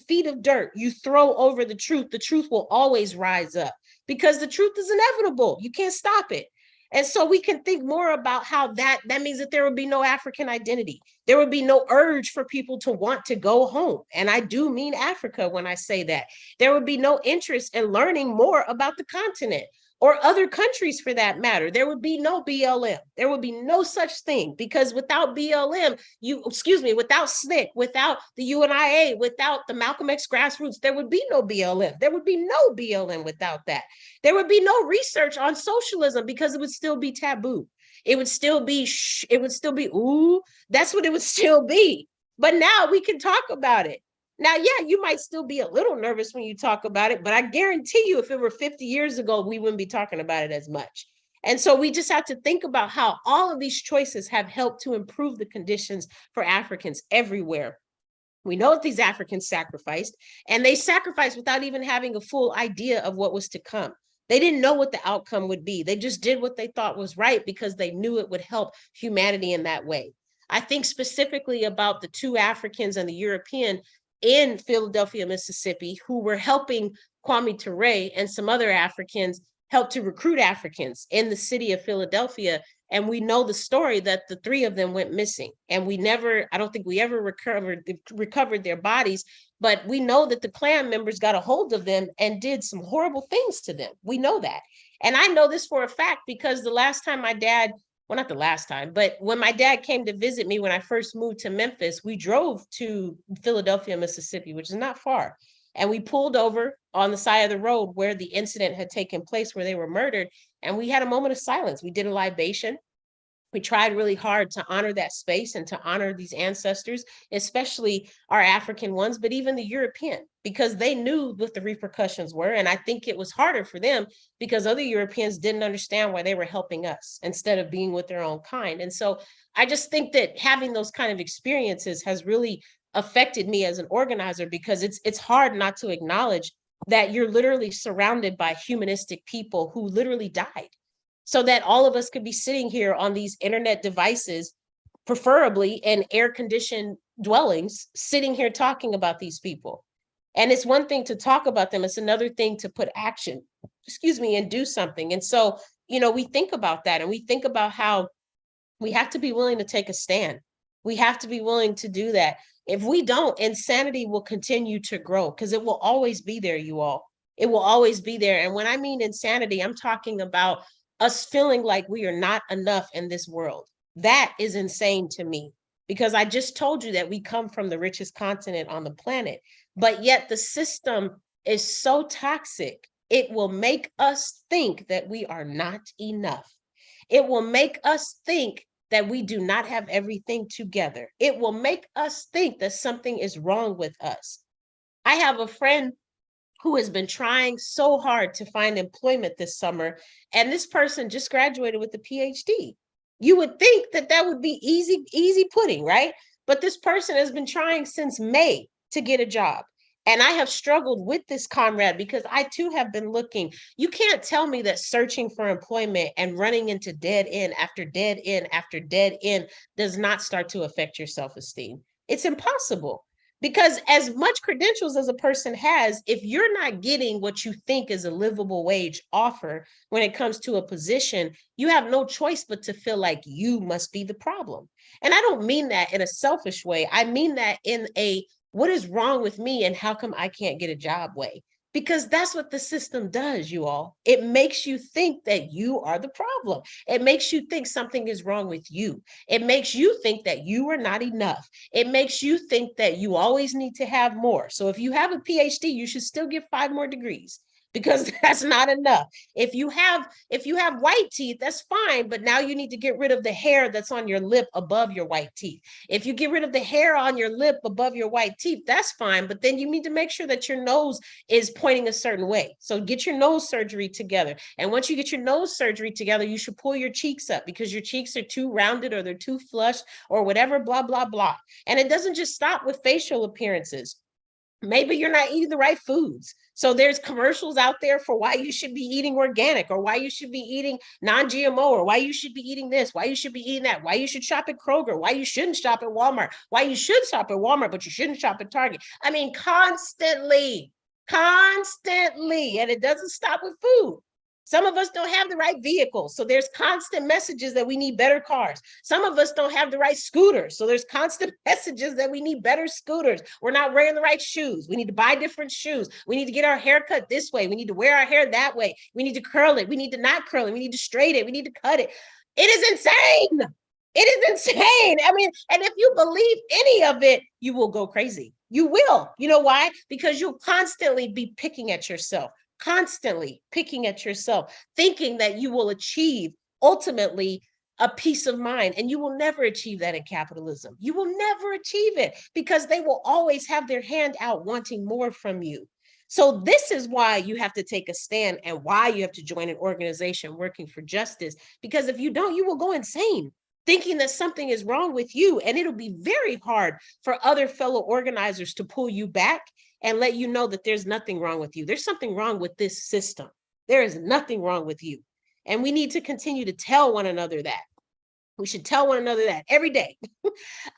feet of dirt you throw over the truth will always rise up, because the truth is inevitable. You can't stop it. And so we can think more about how that means that there would be no African identity. There would be no urge for people to want to go home. And I do mean Africa when I say that. There would be no interest in learning more about the continent, or other countries for that matter. There would be no BLM. There would be no such thing, because without BLM, without SNCC, without the UNIA, without the Malcolm X grassroots, there would be no BLM. There would be no BLM without that. There would be no research on socialism, because it would still be taboo. It would still be, ooh, that's what it would still be. But now we can talk about it. Now, yeah, you might still be a little nervous when you talk about it, but I guarantee you if it were 50 years ago, we wouldn't be talking about it as much. And so we just have to think about how all of these choices have helped to improve the conditions for Africans everywhere. We know that these Africans sacrificed, and they sacrificed without even having a full idea of what was to come. They didn't know what the outcome would be. They just did what they thought was right because they knew it would help humanity in that way. I think specifically about the 2 Africans and the European in Philadelphia, Mississippi, who were helping Kwame Ture and some other Africans helped to recruit Africans in the city of Philadelphia. And we know the story that the 3 of them went missing. And I don't think we ever recovered their bodies, but we know that the Klan members got a hold of them and did some horrible things to them. We know that. And I know this for a fact because the last time my dad, well, not the last time, but when my dad came to visit me when I first moved to Memphis, we drove to Philadelphia, Mississippi, which is not far. And we pulled over on the side of the road where the incident had taken place, where they were murdered. And we had a moment of silence. We did a libation. We tried really hard to honor that space and to honor these ancestors, especially our African ones, but even the European, because they knew what the repercussions were. And I think it was harder for them because other Europeans didn't understand why they were helping us instead of being with their own kind. And so I just think that having those kind of experiences has really affected me as an organizer, because it's hard not to acknowledge that you're literally surrounded by humanistic people who literally died, so that all of us could be sitting here on these internet devices, preferably in air-conditioned dwellings, sitting here talking about these people. And it's one thing to talk about them, it's another thing to put action, and do something. And so, we think about that, and we think about how we have to be willing to take a stand. We have to be willing to do that. If we don't, insanity will continue to grow, because it will always be there, you all. It will always be there. And when I mean insanity, I'm talking about us feeling like we are not enough in this world. That is insane to me, because I just told you that we come from the richest continent on the planet, but yet the system is so toxic. It will make us think that we are not enough. It will make us think that we do not have everything together. It will make us think that something is wrong with us. I have a friend who has been trying so hard to find employment this summer, and this person just graduated with a PhD. You would think that that would be easy pudding, right? But this person has been trying since May to get a job. And I have struggled with this comrade because I too have been looking. You can't tell me that searching for employment and running into dead end after dead end after dead end does not start to affect your self-esteem. It's impossible. Because as much credentials as a person has, if you're not getting what you think is a livable wage offer when it comes to a position, you have no choice but to feel like you must be the problem. And I don't mean that in a selfish way. I mean that in a, what is wrong with me and how come I can't get a job way? Because that's what the system does, you all. It makes you think that you are the problem. It makes you think something is wrong with you. It makes you think that you are not enough. It makes you think that you always need to have more. So if you have a PhD, you should still get 5 more degrees, because that's not enough. If you have white teeth, that's fine, but now you need to get rid of the hair that's on your lip above your white teeth. If you get rid of the hair on your lip above your white teeth, that's fine, but then you need to make sure that your nose is pointing a certain way. So get your nose surgery together. And once you get your nose surgery together, you should pull your cheeks up because your cheeks are too rounded or they're too flush or whatever, blah, blah, blah. And it doesn't just stop with facial appearances. Maybe you're not eating the right foods. So there's commercials out there for why you should be eating organic, or why you should be eating non-GMO, or why you should be eating this, why you should be eating that, why you should shop at Kroger, why you shouldn't shop at Walmart, why you should shop at Walmart, but you shouldn't shop at Target. I mean, constantly. And it doesn't stop with food. Some of us don't have the right vehicles, so there's constant messages that we need better cars. Some of us don't have the right scooters, so there's constant messages that we need better scooters. We're not wearing the right shoes. We need to buy different shoes. We need to get our hair cut this way. We need to wear our hair that way. We need to curl it. We need to not curl it. We need to straighten it. We need to cut it. It is insane. It is insane. I mean, and if you believe any of it, you will go crazy. You will. You know why? Because you'll constantly be picking at yourself. Constantly picking at yourself, thinking that you will achieve ultimately a peace of mind. And you will never achieve that in capitalism. You will never achieve it because they will always have their hand out wanting more from you. So this is why you have to take a stand and why you have to join an organization working for justice. Because if you don't, you will go insane, thinking that something is wrong with you. And it'll be very hard for other fellow organizers to pull you back and let you know that there's nothing wrong with you. There's something wrong with this system. There is nothing wrong with you. And we need to continue to tell one another that. We should tell one another that every day.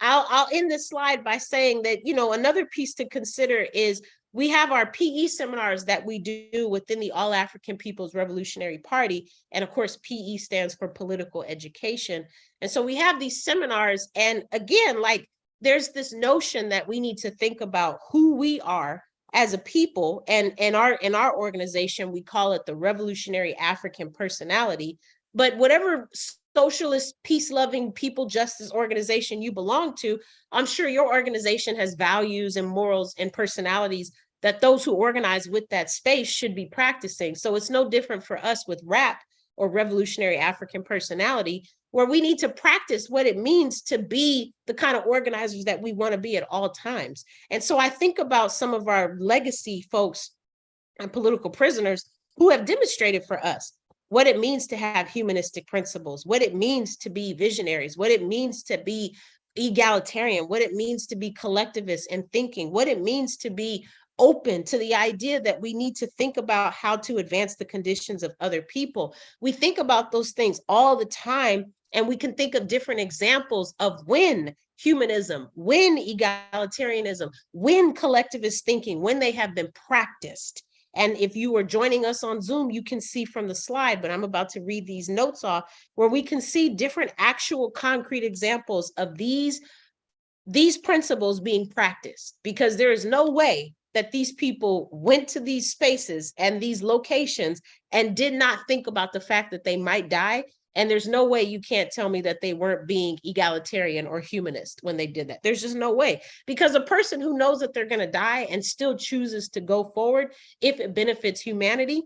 I'll end this slide by saying that, another piece to consider is We have our PE seminars that we do within the All African People's Revolutionary Party. And of course, PE stands for political education. And so we have these seminars. And again, like there's this notion that we need to think about who we are as a people. And in our organization, we call it the Revolutionary African Personality. But whatever socialist, peace-loving, people justice organization you belong to, I'm sure your organization has values and morals and personalities that those who organize with that space should be practicing. So it's no different for us with RAP, or Revolutionary African Personality, where we need to practice what it means to be the kind of organizers that we want to be at all times. And so I think about some of our legacy folks and political prisoners who have demonstrated for us what it means to have humanistic principles, what it means to be visionaries, what it means to be egalitarian, what it means to be collectivist in thinking, what it means to be open to the idea that we need to think about how to advance the conditions of other people. We think about those things all the time, and we can think of different examples of when humanism, when egalitarianism, when collectivist thinking, when they have been practiced. And if you are joining us on Zoom, you can see from the slide, but I'm about to read these notes off, where we can see different actual concrete examples of these principles being practiced, because there is no way that these people went to these spaces and these locations and did not think about the fact that they might die. And there's no way you can't tell me that they weren't being egalitarian or humanist when they did that. There's just no way, because a person who knows that they're going to die and still chooses to go forward, if it benefits humanity,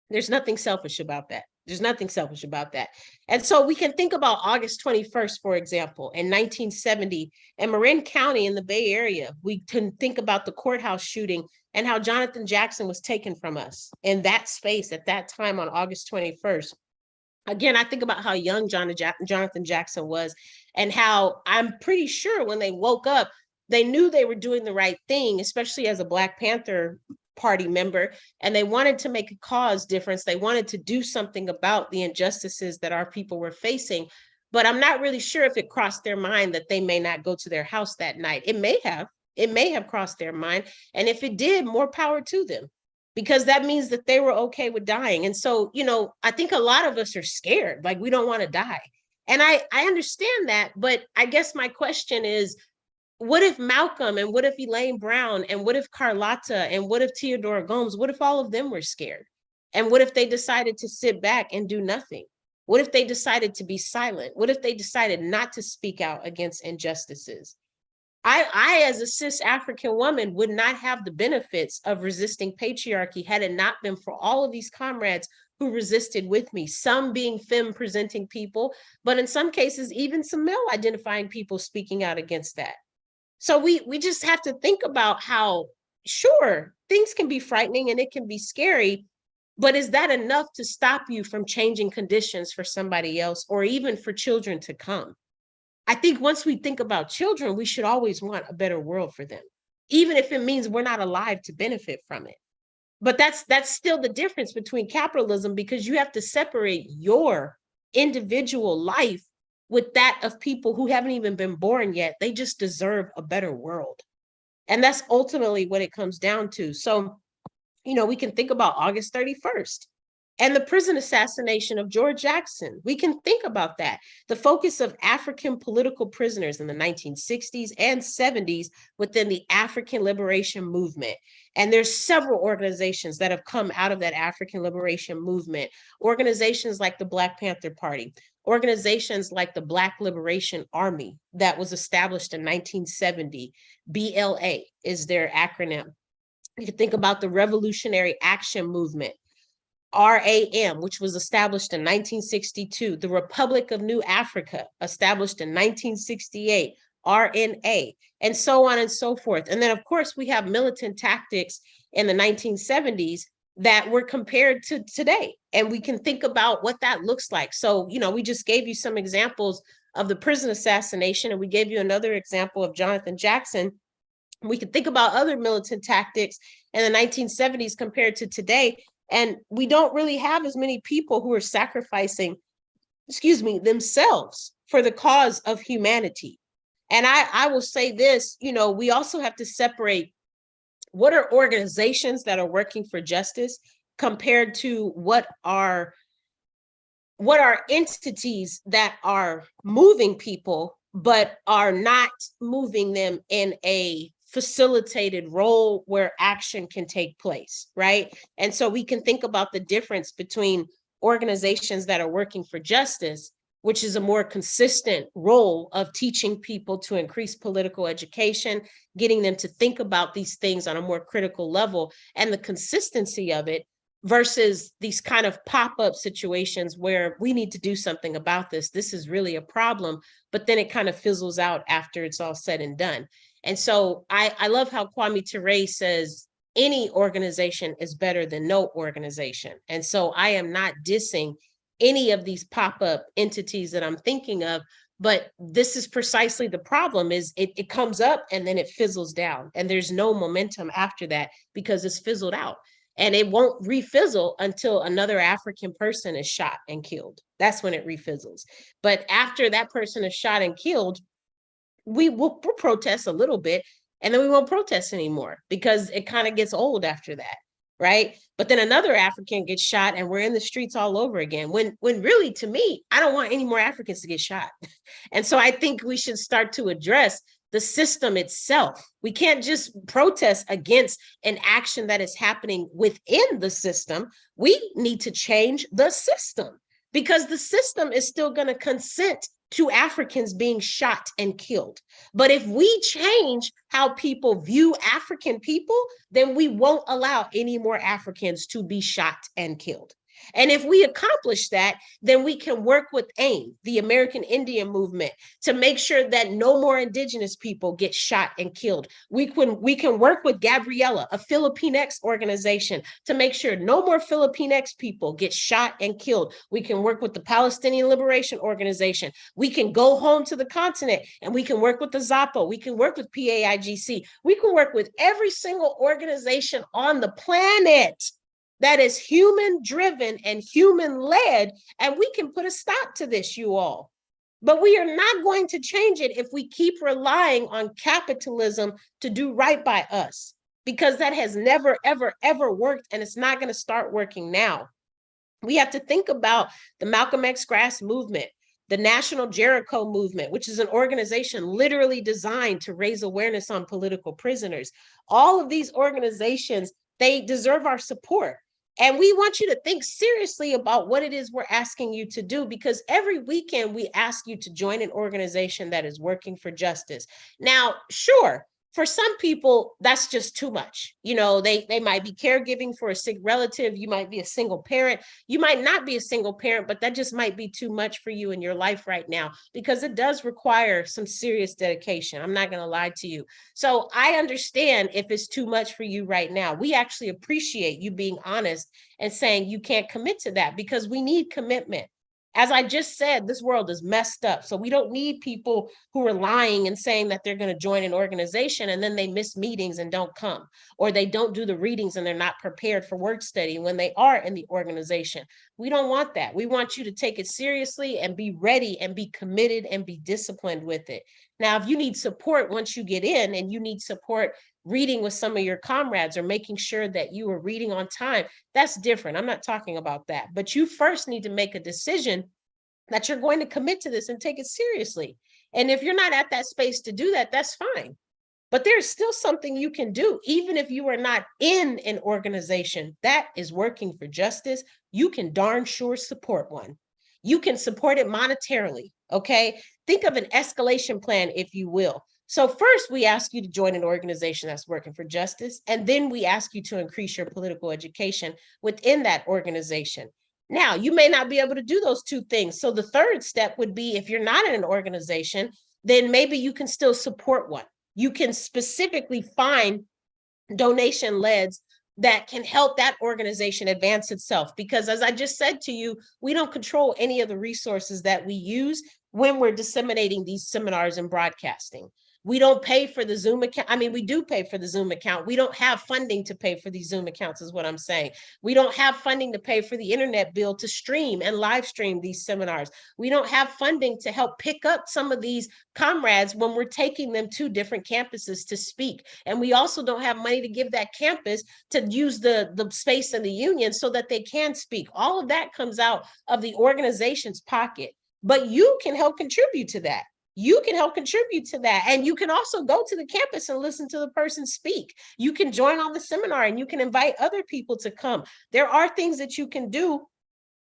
there's nothing selfish about that. There's nothing selfish about that. And so we can think about August 21st, for example, in 1970, in Marin County in the Bay Area. We can think about the courthouse shooting and how Jonathan Jackson was taken from us in that space at that time on August 21st. Again, I think about how young Jonathan Jackson was, and how I'm pretty sure when they woke up, they knew they were doing the right thing, especially as a Black Panther Party member, and they wanted to make a cause difference. They wanted to do something about the injustices that our people were facing. But I'm not really sure if it crossed their mind that they may not go to their house that night. It may have crossed their mind. And if it did, more power to them, because that means that they were okay with dying. And so, I think a lot of us are scared, like we don't want to die. And I understand that, but I guess my question is, what if Malcolm, and what if Elaine Brown, and what if Carlotta, and what if Theodora Gomes, what if all of them were scared? And what if they decided to sit back and do nothing? What if they decided to be silent? What if they decided not to speak out against injustices? I, as a cis African woman, would not have the benefits of resisting patriarchy had it not been for all of these comrades who resisted with me, some being femme presenting people, but in some cases, even some male identifying people speaking out against that. So we just have to think about how, sure, things can be frightening and it can be scary, but is that enough to stop you from changing conditions for somebody else, or even for children to come? I think once we think about children, we should always want a better world for them, even if it means we're not alive to benefit from it. But that's still the difference between capitalism, because you have to separate your individual life with that of people who haven't even been born yet. They just deserve a better world. And that's ultimately what it comes down to. So, we can think about August 31st and the prison assassination of George Jackson. We can think about that. The focus of African political prisoners in the 1960s and 70s within the African liberation movement. And there's several organizations that have come out of that African liberation movement. Organizations like the Black Panther Party, organizations like the Black Liberation Army that was established in 1970. BLA is their acronym. You can think about the Revolutionary Action Movement, RAM, which was established in 1962, the Republic of New Africa, established in 1968, RNA, and so on and so forth. And then, of course, we have militant tactics in the 1970s that were compared to today. And we can think about what that looks like. So, we just gave you some examples of the prison assassination, and we gave you another example of Jonathan Jackson. We could think about other militant tactics in the 1970s compared to today. And we don't really have as many people who are sacrificing, themselves for the cause of humanity. And I will say this, we also have to separate what are organizations that are working for justice compared to what are entities that are moving people, but are not moving them in a facilitated role where action can take place, right? And so we can think about the difference between organizations that are working for justice, which is a more consistent role of teaching people to increase political education, getting them to think about these things on a more critical level, and the consistency of it, versus these kind of pop-up situations where we need to do something about this. This is really a problem, but then it kind of fizzles out after it's all said and done. And so I love how Kwame Ture says any organization is better than no organization. And so I am not dissing any of these pop-up entities that I'm thinking of, but this is precisely the problem, is it comes up and then it fizzles down, and there's no momentum after that because it's fizzled out. And it won't refizzle until another African person is shot and killed. That's when it refizzles. But after that person is shot and killed, we'll protest a little bit, and then we won't protest anymore because it kind of gets old after that, right? But then another African gets shot and we're in the streets all over again. When really, to me, I don't want any more Africans to get shot. And so I think we should start to address the system itself. We can't just protest against an action that is happening within the system. We need to change the system, because the system is still going to consent to Africans being shot and killed. But if we change how people view African people, then we won't allow any more Africans to be shot and killed. And if we accomplish that, then we can work with AIM, the American Indian Movement, to make sure that no more indigenous people get shot and killed. We can work with Gabriela, a Filipinx organization, to make sure no more Filipinx people get shot and killed. We can work with the Palestinian Liberation Organization. We can go home to the continent and we can work with the ZAPA. We can work with PAIGC. We can work with every single organization on the planet that is human driven and human led, and we can put a stop to this, you all. But we are not going to change it if we keep relying on capitalism to do right by us, because that has never, ever, ever worked, and it's not going to start working now. We have to think about the Malcolm X Grass movement, the National Jericho Movement, which is an organization literally designed to raise awareness on political prisoners. All of these organizations, they deserve our support. And we want you to think seriously about what it is we're asking you to do, because every weekend we ask you to join an organization that is working for justice. Now, sure, for some people, that's just too much. You know, they might be caregiving for a sick relative. You might be a single parent. You might not be a single parent, but that just might be too much for you in your life right now, because it does require some serious dedication. I'm not going to lie to you. So I understand if it's too much for you right now. We actually appreciate you being honest and saying you can't commit to that, because we need commitment. As I just said, this world is messed up. So we don't need people who are lying and saying that they're going to join an organization and then they miss meetings and don't come, or they don't do the readings and they're not prepared for work study when they are in the organization. We don't want that. We want you to take it seriously and be ready and be committed and be disciplined with it. Now, if you need support once you get in, and you need support reading with some of your comrades or making sure that you are reading on time, that's different. I'm not talking about that. But you first need to make a decision that you're going to commit to this and take it seriously. And if you're not at that space to do that, that's fine. But there's still something you can do. Even if you are not in an organization that is working for justice, you can darn sure support one. You can support it monetarily, okay? Think of an escalation plan, if you will. So first, we ask you to join an organization that's working for justice, and then we ask you to increase your political education within that organization. Now, you may not be able to do those two things. So the third step would be, if you're not in an organization, then maybe you can still support one. You can specifically find donation leads that can help that organization advance itself. Because as I just said to you, we don't control any of the resources that we use when we're disseminating these seminars and broadcasting. We don't pay for the Zoom account. I mean, we do pay for the Zoom account. We don't have funding to pay for these Zoom accounts is what I'm saying. We don't have funding to pay for the internet bill to stream and live stream these seminars. We don't have funding to help pick up some of these comrades when we're taking them to different campuses to speak. And we also don't have money to give that campus to use the space in the union so that they can speak. All of that comes out of the organization's pocket. But you can help contribute to that. You can help contribute to that. And you can also go to the campus and listen to the person speak. You can join on the seminar and you can invite other people to come. There are things that you can do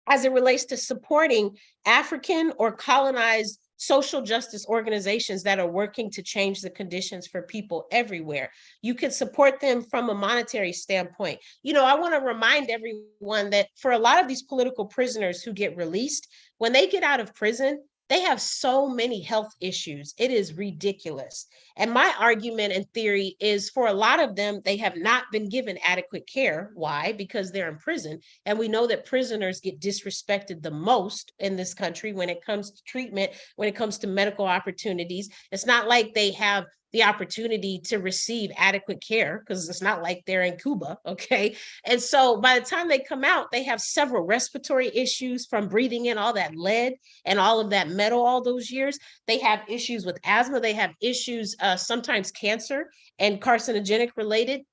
as it relates to supporting African or colonized social justice organizations that are working to change the conditions for people everywhere. You can support them from a monetary standpoint. You know, I want to remind everyone that for a lot of these political prisoners who get released, when they get out of prison, they have so many health issues. It is ridiculous. And my argument and theory is for a lot of them, they have not been given adequate care. Why? Because they're in prison. And we know that prisoners get disrespected the most in this country when it comes to treatment, when it comes to medical opportunities. It's not like they have the opportunity to receive adequate care because it's not like they're in Cuba, okay? And so by the time they come out, they have several respiratory issues from breathing in all that lead and all of that metal all those years. They have issues with asthma. They have issues, sometimes cancer and carcinogenic related.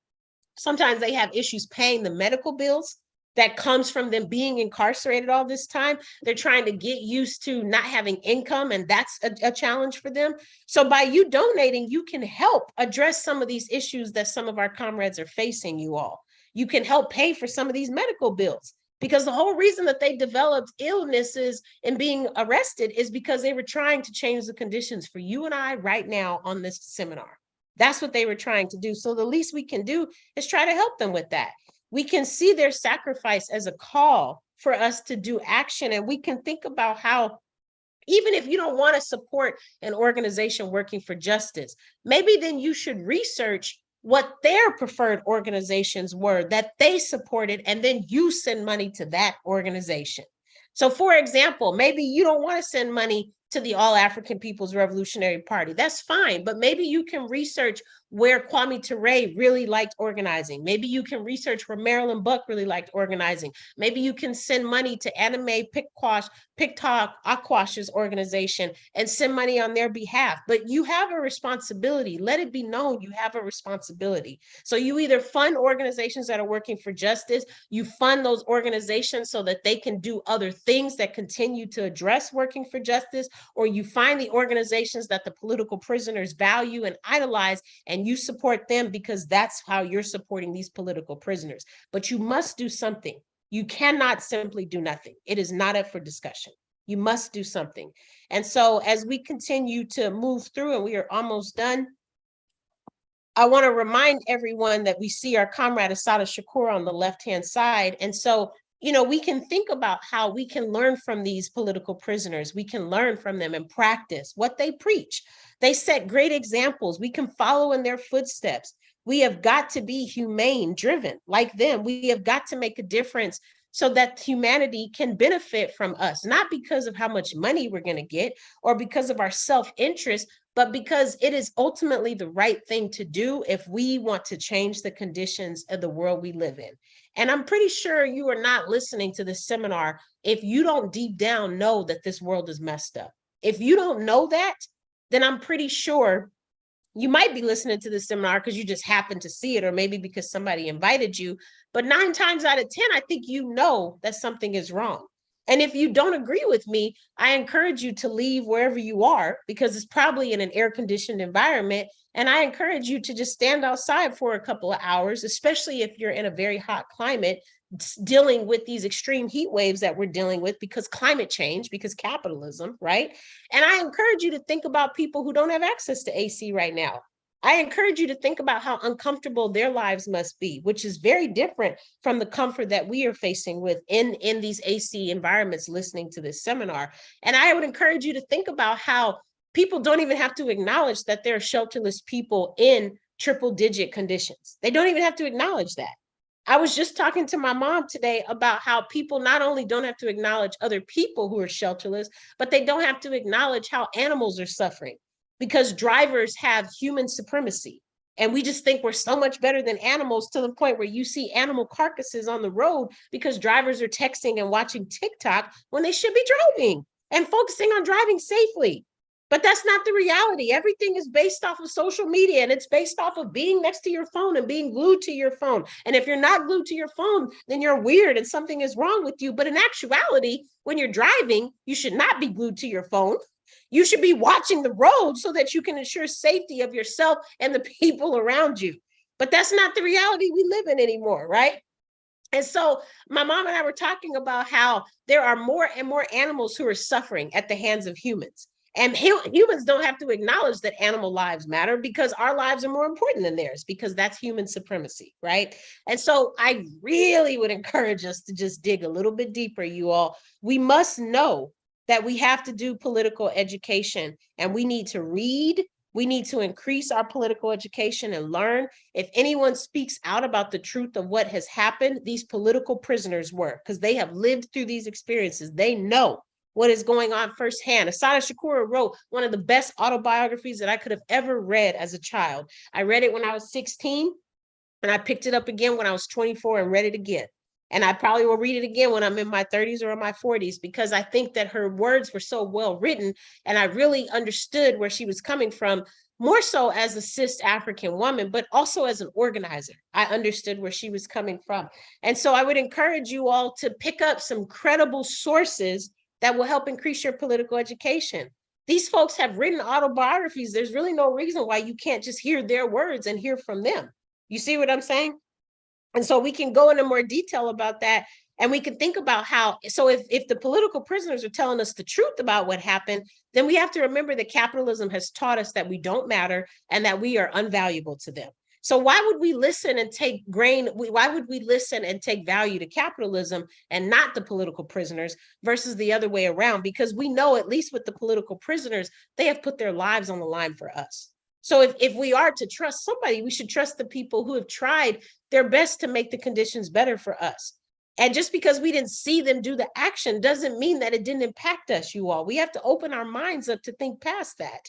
Sometimes they have issues paying the medical bills that comes from them being incarcerated all this time. They're trying to get used to not having income, and that's a challenge for them. So by you donating, you can help address some of these issues that some of our comrades are facing, you all. You can help pay for some of these medical bills, because the whole reason that they developed illnesses and being arrested is because they were trying to change the conditions for you and I right now on this seminar. That's what they were trying to do. So the least we can do is try to help them with that. We can see their sacrifice as a call for us to do action. And we can think about how, even if you don't want to support an organization working for justice, maybe then you should research what their preferred organizations were that they supported, and then you send money to that organization. So for example, maybe you don't want to send money to the All African People's Revolutionary Party. That's fine, but maybe you can research where Kwame Ture really liked organizing. Maybe you can research where Marilyn Buck really liked organizing. Maybe you can send money to Anime Piktok Aquash's organization and send money on their behalf. But you have a responsibility. Let it be known you have a responsibility. So you either fund organizations that are working for justice, you fund those organizations so that they can do other things that continue to address working for justice, or you find the organizations that the political prisoners value and idolize, and you support them because that's how you're supporting these political prisoners. But you must do something. You cannot simply do nothing. It is not up for discussion. You must do something. And so as we continue to move through, and we are almost done, I want to remind everyone that we see our comrade Assata Shakur on the left-hand side. And so, you know, we can think about how we can learn from these political prisoners. We can learn from them and practice what they preach. They set great examples. We can follow in their footsteps. We have got to be humane driven like them. We have got to make a difference so that humanity can benefit from us, not because of how much money we're going to get or because of our self-interest, but because it is ultimately the right thing to do if we want to change the conditions of the world we live in. And I'm pretty sure you are not listening to this seminar if you don't deep down know that this world is messed up. If you don't know that, then I'm pretty sure you might be listening to the seminar because you just happen to see it, or maybe because somebody invited you. But 9 times out of 10, I think you know that something is wrong. And if you don't agree with me, I encourage you to leave wherever you are, because it's probably in an air-conditioned environment. And I encourage you to just stand outside for a couple of hours, especially if you're in a very hot climate, dealing with these extreme heat waves that we're dealing with because climate change, because capitalism, right? And I encourage you to think about people who don't have access to AC right now. I encourage you to think about how uncomfortable their lives must be, which is very different from the comfort that we are facing with in these AC environments listening to this seminar. And I would encourage you to think about how people don't even have to acknowledge that there are shelterless people in triple-digit conditions. They don't even have to acknowledge that. I was just talking to my mom today about how people not only don't have to acknowledge other people who are shelterless, but they don't have to acknowledge how animals are suffering. because drivers have human supremacy. And we just think we're so much better than animals, to the point where you see animal carcasses on the road because drivers are texting and watching TikTok when they should be driving and focusing on driving safely. But that's not the reality. Everything is based off of social media, and it's based off of being next to your phone and being glued to your phone. And if you're not glued to your phone, then you're weird and something is wrong with you. But in actuality, when you're driving, you should not be glued to your phone. You should be watching the road so that you can ensure safety of yourself and the people around you. But that's not the reality we live in anymore, right? And so my mom and I were talking about how there are more and more animals who are suffering at the hands of humans. And humans don't have to acknowledge that animal lives matter, because our lives are more important than theirs, because that's human supremacy, right? And so I really would encourage us to just dig a little bit deeper, you all. We must know that we have to do political education, and we need to read. We need to increase our political education and learn. If anyone speaks out about the truth of what has happened, these political prisoners were, because they have lived through these experiences. They know what is going on firsthand. Asada Shakur wrote one of the best autobiographies that I could have ever read as a child. I read it when I was 16, and I picked it up again when I was 24 and read it again. And I probably will read it again when I'm in my 30s or in my 40s, because I think that her words were so well written, and I really understood where she was coming from, more so as a cis African woman, but also as an organizer. I understood where she was coming from. And so I would encourage you all to pick up some credible sources that will help increase your political education. These folks have written autobiographies. There's really no reason why you can't just hear their words and hear from them. You see what I'm saying? And so we can go into more detail about that. And we can think about how, so if the political prisoners are telling us the truth about what happened, then we have to remember that capitalism has taught us that we don't matter and that we are unvaluable to them. So why would we listen and take why would we listen and take value to capitalism and not the political prisoners versus the other way around? Because we know, at least with the political prisoners, they have put their lives on the line for us. So if we are to trust somebody, we should trust the people who have tried their best to make the conditions better for us. And just because we didn't see them do the action doesn't mean that it didn't impact us, you all. We have to open our minds up to think past that.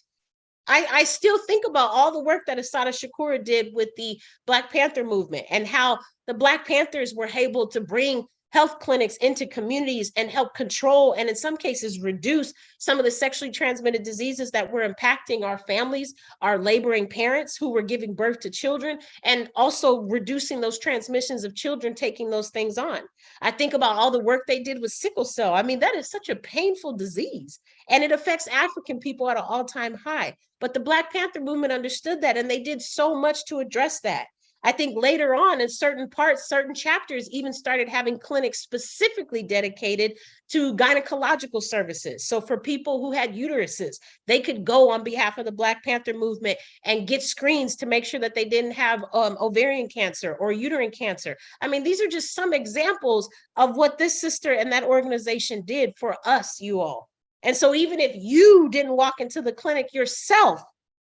I still think about all the work that Asada Shakur did with the Black Panther movement, and how the Black Panthers were able to bring health clinics into communities and help control, and in some cases reduce, some of the sexually transmitted diseases that were impacting our families, our laboring parents who were giving birth to children, and also reducing those transmissions of children taking those things on. I think about all the work they did with sickle cell. I mean, that is such a painful disease, and it affects African people at an all-time high. But the Black Panther movement understood that, and they did so much to address that. I think later on in certain parts, certain chapters even started having clinics specifically dedicated to gynecological services. So for people who had uteruses, they could go on behalf of the Black Panther movement and get screens to make sure that they didn't have ovarian cancer or uterine cancer. I mean, these are just some examples of what this sister and that organization did for us, you all. And so even if you didn't walk into the clinic yourself,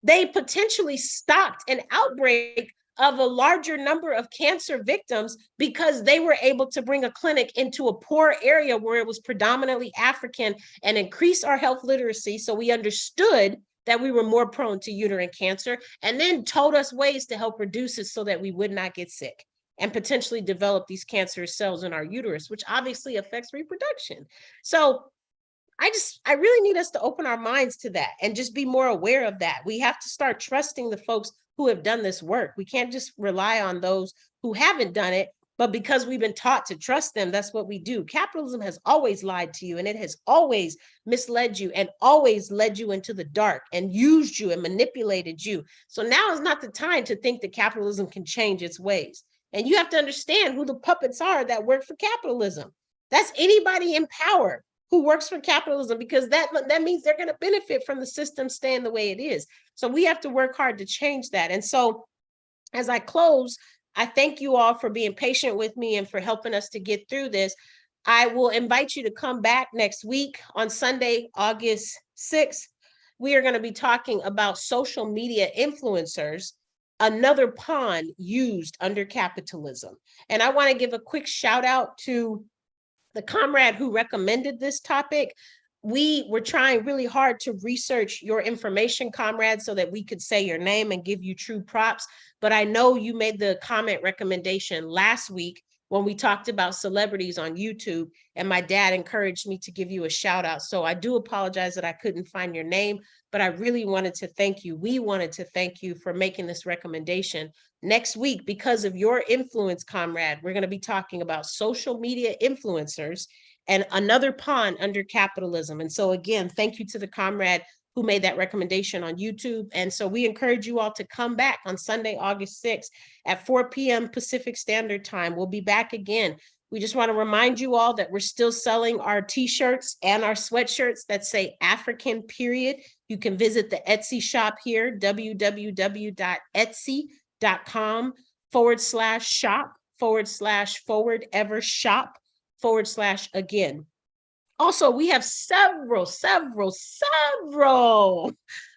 they potentially stopped an outbreak of a larger number of cancer victims because they were able to bring a clinic into a poor area where it was predominantly African and increase our health literacy. So we understood that we were more prone to uterine cancer, and then told us ways to help reduce it so that we would not get sick and potentially develop these cancerous cells in our uterus, which obviously affects reproduction. So I really need us to open our minds to that and just be more aware of that. We have to start trusting the folks who have done this work. We can't just rely on those who haven't done it, but because we've been taught to trust them, that's what we do. Capitalism has always lied to you, and it has always misled you and always led you into the dark and used you and manipulated you. So now is not the time to think that capitalism can change its ways. And you have to understand who the puppets are that work for capitalism. That's anybody in power who works for capitalism, because that means they're going to benefit from the system staying the way it is. So we have to work hard to change that. And so as I close, I thank you all for being patient with me and for helping us to get through this. I will invite you to come back next week on Sunday, August 6th. We are going to be talking about social media influencers, another pawn used under capitalism. And I want to give a quick shout out to the comrade who recommended this topic. we were trying really hard to research your information, comrades, so that we could say your name and give you true props. But I know you made the comment recommendation last week when we talked about celebrities on YouTube, and my dad encouraged me to give you a shout out. So I do apologize that I couldn't find your name, but I really wanted to thank you. We wanted to thank you for making this recommendation. Next week, because of your influence, comrade, we're going to be talking about social media influencers and another pawn under capitalism. And so again, thank you to the comrade who made that recommendation on YouTube. And so we encourage you all to come back on Sunday, August 6th at 4 p.m. Pacific Standard Time. We'll be back again. We just want to remind you all that we're still selling our t-shirts and our sweatshirts that say African period. You can visit the Etsy shop here, www.etsy.com/shop/forward/again. Also, we have several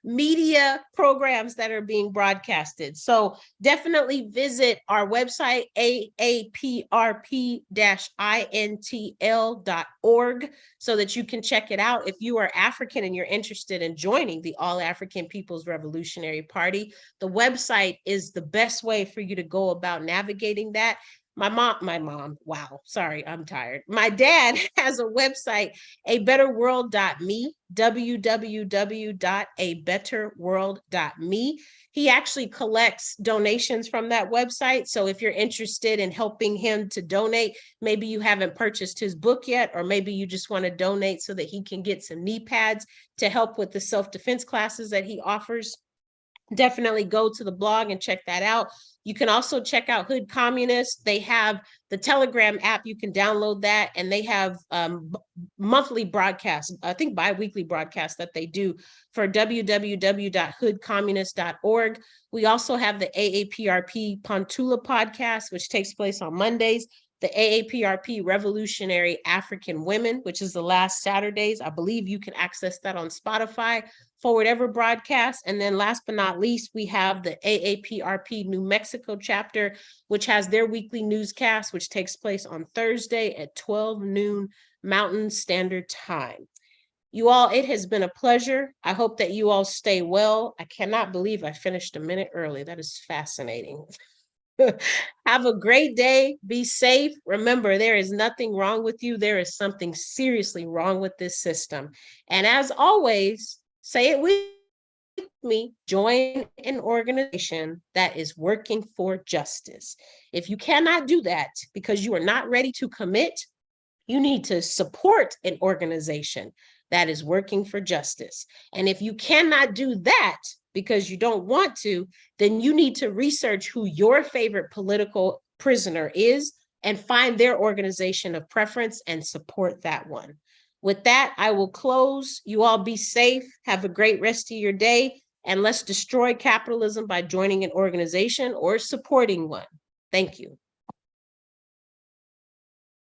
media programs that are being broadcasted. So definitely visit our website, aaprp-intl.org, so that you can check it out. If you are African and you're interested in joining the All African People's Revolutionary Party, the website is the best way for you to go about navigating that. My mom, wow, sorry, I'm tired. My dad has a website, abetterworld.me, www.abetterworld.me. He actually collects donations from that website. So if you're interested in helping him to donate, maybe you haven't purchased his book yet, or maybe you just want to donate so that he can get some knee pads to help with the self-defense classes that he offers, definitely go to the blog and check that out. You can also check out Hood Communists. They have the Telegram app. You can download that, and they have monthly broadcasts, I think bi-weekly broadcasts that they do for www.hoodcommunist.org. We also have the AAPRP Pontula podcast, which takes place on Mondays. The AAPRP Revolutionary African Women, which is the last Saturdays. I believe you can access that on Spotify, Forward Ever broadcast. And then last but not least, we have the AAPRP New Mexico chapter, which has their weekly newscast, which takes place on Thursday at 12 noon Mountain Standard Time. You all, it has been a pleasure. I hope that you all stay well. I cannot believe I finished a minute early. That is fascinating. Have a great day. Be safe. Remember, there is nothing wrong with you. There is something seriously wrong with this system. And as always, say it with me, join an organization that is working for justice. If you cannot do that because you are not ready to commit, you need to support an organization that is working for justice. And if you cannot do that because you don't want to, then you need to research who your favorite political prisoner is and find their organization of preference and support that one. With that, I will close. You all be safe. Have a great rest of your day. And let's destroy capitalism by joining an organization or supporting one. Thank you.